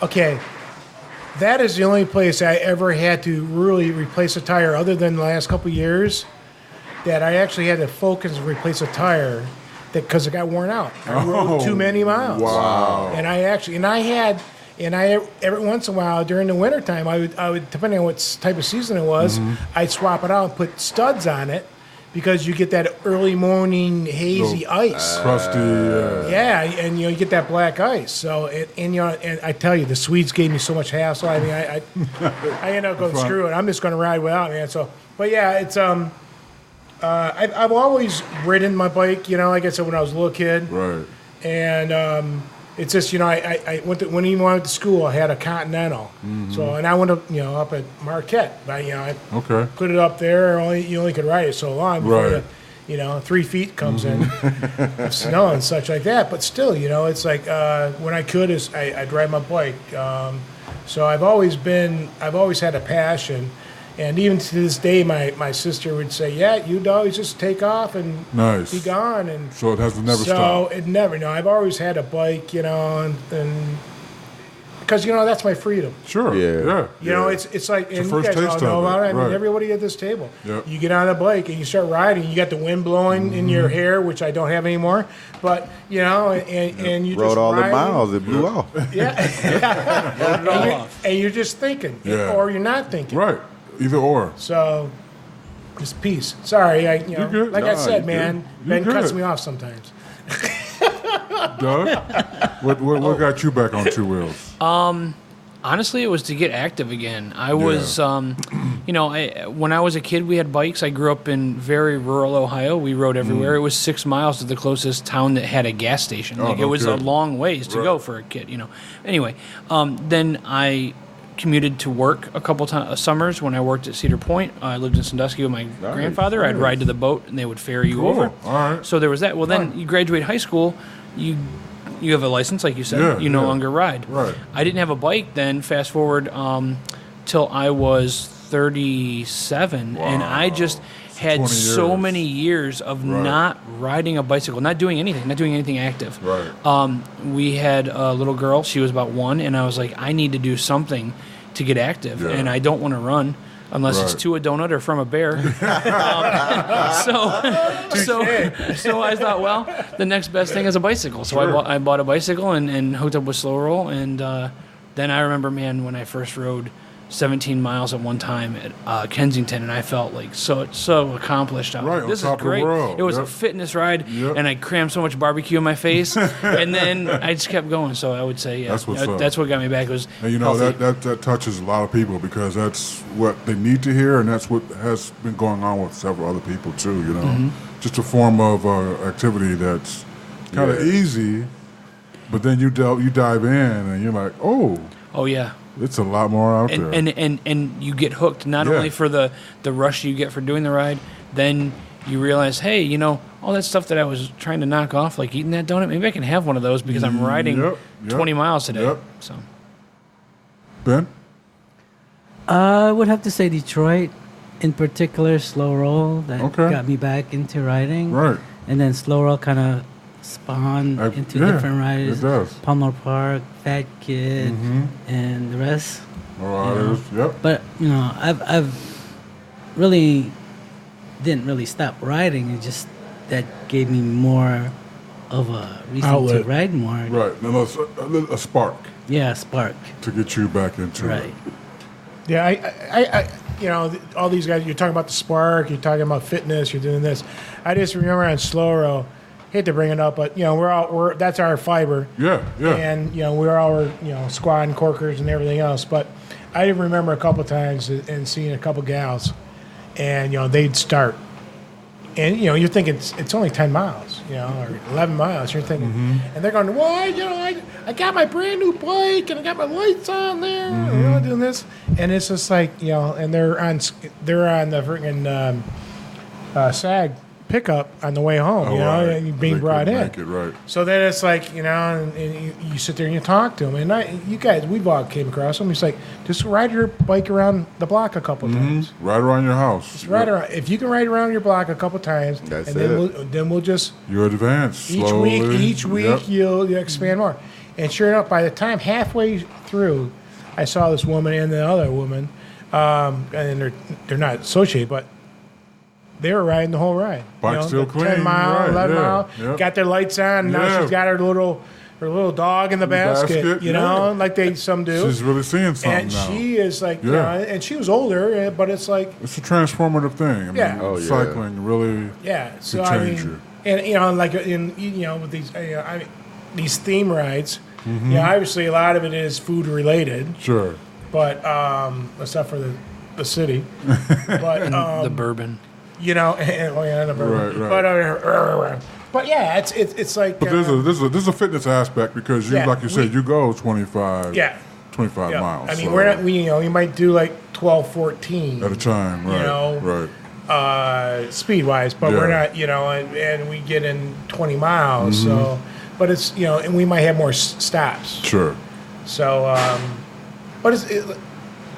okay, that is the only place I ever had to really replace a tire, other than the last couple of years, that I actually had to focus and replace a tire because it got worn out. I rode too many miles. Wow! And every once in a while during the wintertime, I would depending on what type of season it was, I'd swap it out and put studs on it because you get that early morning hazy ice. Crusty. Yeah, and you get that black ice. So and I tell you, the Swedes gave me so much hassle. I mean, I ended up going screw it. I'm just going to ride without, man. So, but yeah, it's I've always ridden my bike. Like I said, when I was a little kid. Right. And it's just I went when I went to school, I had a Continental. So and I went up up at Marquette, but I put it up there. You only could ride it so long before the 3 feet comes in of snow and such like that. But still, it's like when I could I'd ride my bike. So I've always had a passion. And even to this day, my sister would say, "Yeah, you'd always just take off and be gone." And so it has never stopped. So it never. No, I've always had a bike, and because that's my freedom. Sure. Yeah. It's like, and first you guys all taste know of it. about it. I mean, Right. everybody at this table. Yep. You get on a bike and you start riding. You got the wind blowing in your hair, which I don't have anymore. But and you rode just all the riding. miles. It blew off. And you're just thinking, Yeah. or you're not thinking. Right. Either or. So, just peace. Sorry, You're good. like I Nah, said, you're man, good. Ben You're cuts good. me off sometimes. Doug, what got you back on two wheels? Honestly, it was to get active again. I was, when I was a kid, we had bikes. I grew up in very rural Ohio. We rode everywhere. It was 6 miles to the closest town that had a gas station. It was a long ways to go for a kid, Anyway, then I commuted to work a couple summers when I worked at Cedar Point. I lived in Sandusky with my grandfather. I'd ride to the boat, and they would ferry you over. All right. So there was that. Well, then you graduate high school, you have a license, like you said. You no longer ride. Right. I didn't have a bike then. Fast forward till I was 37, and I just had so many years of not riding a bicycle, not doing anything active. Right. We had a little girl. She was about 1, and I was like, I need to do something to get active, and I don't want to run unless it's to a donut or from a bear. So I thought, well, the next best thing is a bicycle. So I bought a bicycle and hooked up with Slow Roll, and then I remember, man, when I first rode 17 miles at one time at Kensington, and I felt like so accomplished. I was like, this is great. It was a fitness ride, and I crammed so much barbecue in my face, and then I just kept going. So I would say, that's what got me back. It was and that touches a lot of people because that's what they need to hear, and that's what has been going on with several other people too. Just a form of activity that's kind of easy, but then you dive in and you're like, oh yeah. It's a lot more out there. And you get hooked, not only for the rush you get for doing the ride, then you realize, hey, all that stuff that I was trying to knock off, like eating that donut, maybe I can have one of those because I'm riding 20 miles today. So, Ben? I would have to say Detroit, in particular, Slow Roll, that got me back into riding. Right. And then Slow Roll kind of spawned into different rides. It does. Palmer Park, Fat Kid, and the rest. But I've really didn't really stop riding. It just that gave me more of a reason to ride more. Right. No, a spark. Yeah, a spark to get you back into it. Yeah, I all these guys. You're talking about the spark. You're talking about fitness. You're doing this. I just remember on Slow Roll. Hate to bring it up, but that's our fiber. Yeah. And we're all squatting corkers and everything else. But I remember a couple times and seeing a couple gals, and they'd start, and you're thinking it's only 10 miles, or 11 miles. You're thinking, and they're going, well, I got my brand new bike and I got my lights on there, and doing this, and it's just like and they're on the freaking SAG pickup on the way home, right. and being brought in. Make it right. So then it's like, and you sit there and you talk to them. And you guys, we've all came across them. It's like, just ride your bike around the block a couple times. Right around your house. Just ride around. If you can ride around your block a couple times, That's and it. then we'll just You advance each slowly. week you'll expand more. And sure enough, by the time halfway through, I saw this woman and the other woman, and they're not associated, but they were riding the whole ride. Bike still the clean, 10 mile, right, 11 yeah, mile, yep. got their lights on. And now Yeah. she's got her little dog in the basket, yeah. like some do. She's really seeing something And now. she is like, Yeah. and she was older, but it's like, It's a transformative thing. I mean, Yeah. Oh, yeah. cycling really yeah. So could I change mean, you. and like with these, these theme rides, obviously a lot of it is food related, Sure. but except for the city, but the bourbon. and, the bourbon. Right. But yeah, it's like. But there's a fitness aspect because you, Yeah, like you said, you go 25 yeah. 25 Yeah. miles. I mean, so we're not. You might do like 12, 14 at a time, right? Right. speed wise, but Yeah. we're not. And we get in 20 miles. So, but it's and we might have more stops. Sure. So, but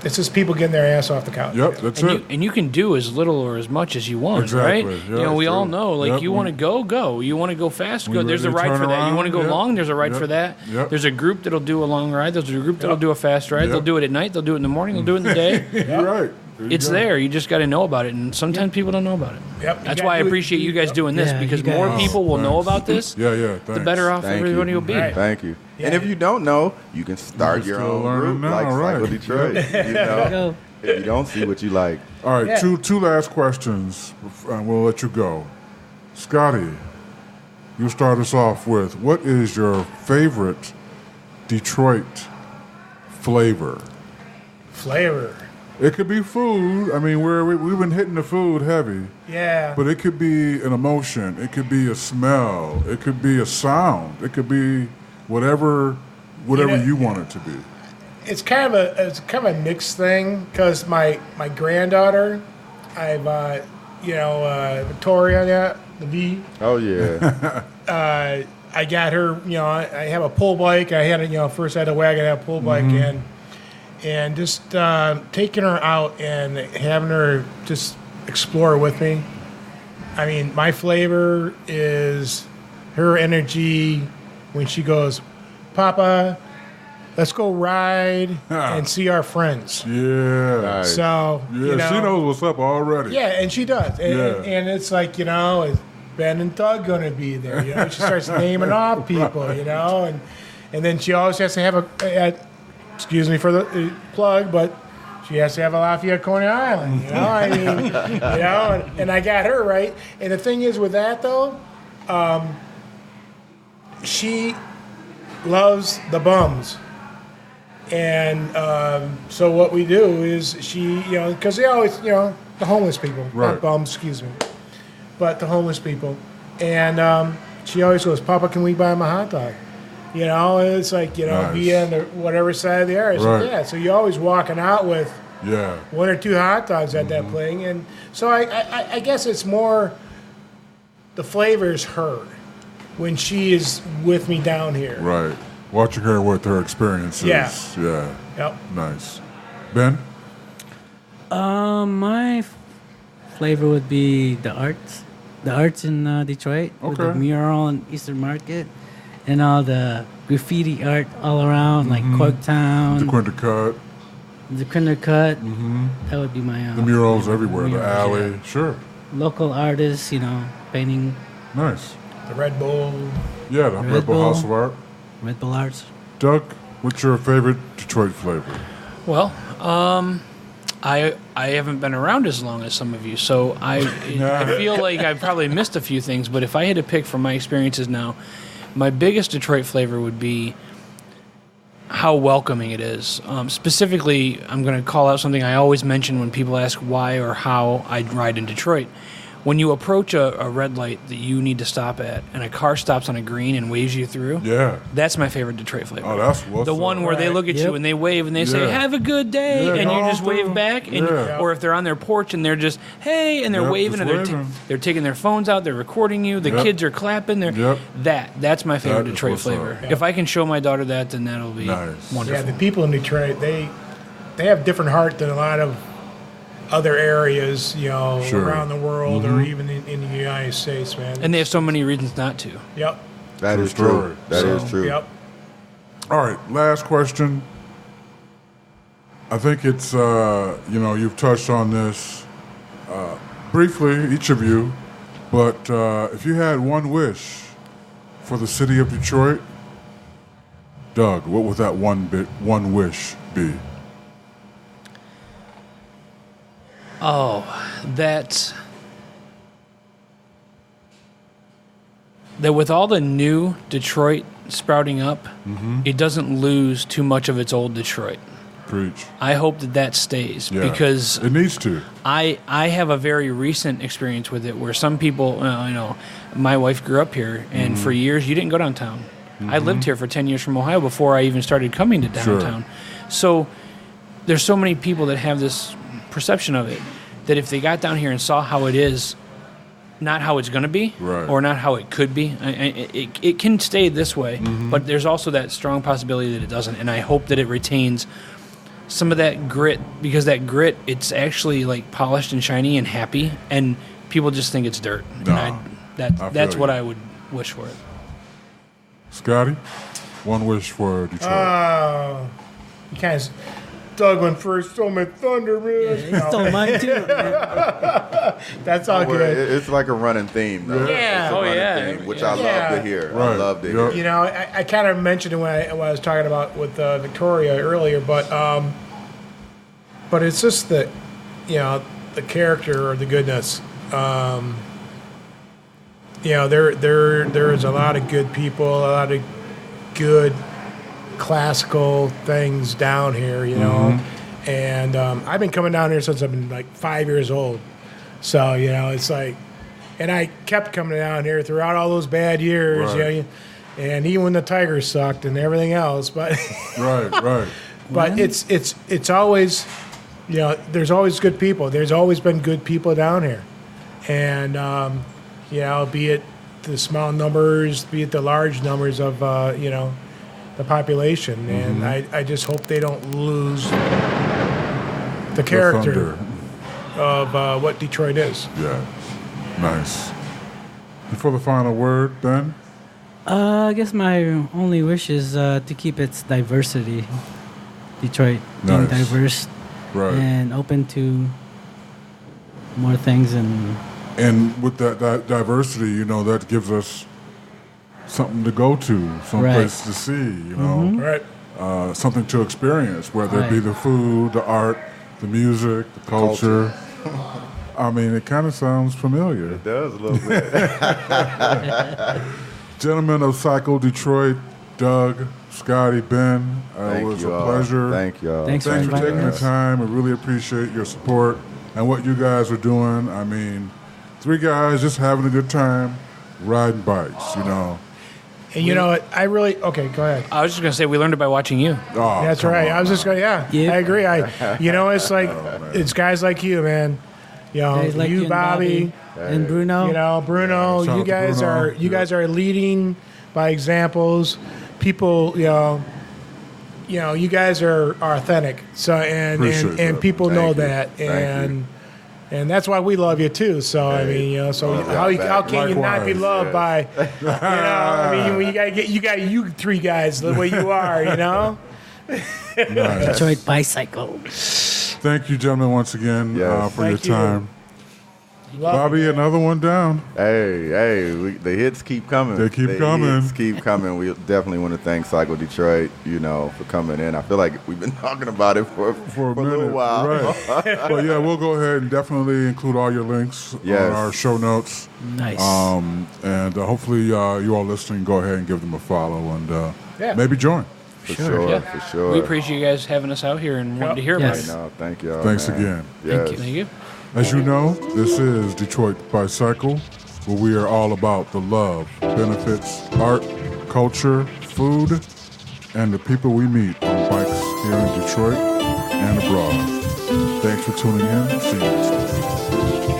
it's just people getting their ass off the couch. Yep, that's And it. you can do as little or as much as you want, Exactly, right? yeah, We that's all true. know, like, Yep, you want to go. You want to go fast, go. When There's a ready to ride for turn that. You want to go around, long, there's a ride yep, for that. yep. There's a group that'll do a long ride. There's a group that'll do a fast ride. Yep. They'll do it at night. They'll do it in the morning. They'll do it in the day. You're right. There you It's go. there. You just got to know about it. And sometimes people don't know about it. Yep, you That's gotta why I do it- appreciate you guys doing this, Yeah, because you more guys- people will know Thanks. about this, Yeah, the thanks. better off Thank everybody you. will be. Right. Thank you. Yeah. And if you don't know, you can start You're your still own learning group now, like right. Cycle Detroit. Go. If you don't see what you like. All right, Yeah. two last questions, and we'll let you go. Scotty, you start us off with, what is your favorite Detroit flavor? Flavor. It could be food. I mean, we've been hitting the food heavy, Yeah. but it could be an emotion. It could be a smell. It could be a sound. It could be whatever you want it to be. It's kind of a mixed thing because my granddaughter, I've Victoria, the V. Oh, yeah. I got her. I have a pull bike. I had first I had a wagon, I had a pull bike, and just taking her out and having her just explore with me. I mean, my flavor is her energy when she goes, "Papa, let's go ride and see our friends." Yeah. Nice. So Yeah, she knows what's up already. Yeah, and she does, and, Yeah. and it's like is Ben and Doug going to be there? She starts naming off people, and then she always has to have excuse me for the plug, but she has to have a Lafayette Coney Island. I mean, and I got her right. And the thing is with that though, she loves the bums. And so what we do is she, because they always, the homeless people, Right. not bums, excuse me, but the homeless people. And she always goes, "Papa, can we buy him a hot dog?" And it's like, Nice. be on the whatever side of the area. So, Right. yeah, so you're always walking out with Yeah. one or two hot dogs at that place. And so I guess it's more the flavor is her when she is with me down here. Right. Watching her with her experiences. Yeah. Yeah. Yep. Nice. Ben? My flavor would be the arts in Detroit, with the Okay. mural on Eastern Market, and all the graffiti art all around, like Corktown, Dequindre Cut. Dequindre Cut. That would be my The murals everywhere. murals, the alley. yeah. Sure. Local artists, painting Nice. The Red Bull. Yeah, the Red Bull Bull. House of Art. Red Bull Arts. Doug, what's your favorite Detroit flavor? Well, I haven't been around as long as some of you, so I feel like I probably missed a few things. But if I had to pick from my experiences now, my biggest Detroit flavor would be, how welcoming it is. Specifically, I'm going to call out something I always mention when people ask why or how I ride in Detroit. When you approach a red light that you need to stop at, and a car stops on a green and waves you through, that's my favorite Detroit flavor. Oh, that's what's the one where they look at you and they wave and they say, "Have a good day," and you just wave back. And or if they're on their porch and they're just, "Hey," and they're waving and they're taking their phones out, they're recording you. The kids are clapping. That's my favorite Detroit flavor. If I can show my daughter that, then that'll be wonderful. Yeah, the people in Detroit, they have different heart than a lot of other areas, around the world or even in the United States, man. And they have so many reasons not to. Yep. That is true. That is true. Yep. All right, last question. I think it's, you've touched on this briefly, each of you, but if you had one wish for the city of Detroit, Doug, what would that one wish be? Oh, that with all the new Detroit sprouting up, it doesn't lose too much of its old Detroit. Preach. I hope that stays because it needs to. I have a very recent experience with it where some people, my wife grew up here, and for years you didn't go downtown. I lived here for 10 years from Ohio before I even started coming to downtown. So there's so many people that have this perception of it that if they got down here and saw how it is, not how it's going to be or not how it could be, it can stay this way, but there's also that strong possibility that it doesn't, and I hope that it retains some of that grit, because that grit, it's actually like polished and shiny and happy, and people just think it's dirt. No, that's what I would wish for it. Scotty, one wish for Detroit. You kind of, Doug went first, stole my thunder, man. He stole mine too. That's all good. It's like a running theme, though. Yeah. It's a running theme, which I love to hear. Right. I love to hear. I kind of mentioned it when I was talking about with Victoria earlier, but it's just that, the character or the goodness. There is a lot of good people, a lot of good classical things down here, and I've been coming down here since I've been like 5 years old. So, it's like, and I kept coming down here throughout all those bad years, and even when the Tigers sucked and everything else, but right. But it's always, there's always good people. There's always been good people down here, and be it the small numbers, be it the large numbers of the population, and I just hope they don't lose the character of what Detroit is. Yeah, nice. And for the final word, Ben? I guess my only wish is to keep its diversity. Detroit being diverse and open to more things. And with that diversity, that gives us something to go to, someplace to see, something to experience, whether it be the food, the art, the music, the culture. I mean, it kind of sounds familiar. It does a little bit. Gentlemen of Cycle Detroit, Doug, Scotty, Ben, it was a pleasure. Thank y'all. Thanks for taking the time. I really appreciate your support and what you guys are doing. I mean, 3 guys just having a good time riding bikes, And I really, okay, go ahead. I was just going to say, we learned it by watching you. Oh, that's right. I was just going to, I agree. It's like, it's guys like you, man. Like you, Bobby, and Bruno. Bruno, you guys are leading by examples. People, you guys are authentic. So and people know that, and that's why we love you too. So I mean, how can you not be loved by, when you got you 3 guys the way you are, Nice. Detroit bicycle. Thank you, gentlemen, once again for your time. Bobby, another one down. Hey, the hits keep coming. They keep coming. Hits keep coming. We definitely want to thank Cycle Detroit, for coming in. I feel like we've been talking about it for a little while. Right. But yeah, we'll go ahead and definitely include all your links on our show notes. Nice. And hopefully you all listening, go ahead and give them a follow and maybe join. For sure. Yeah. For sure. We appreciate you guys having us out here and wanting to hear Yes. about it. No, thank y'all. Thanks man. again. Yes. Thank you. As you know, this is Detroit Bicycle, where we are all about the love, benefits, art, culture, food, and the people we meet on bikes here in Detroit and abroad. Thanks for tuning in. See you next time.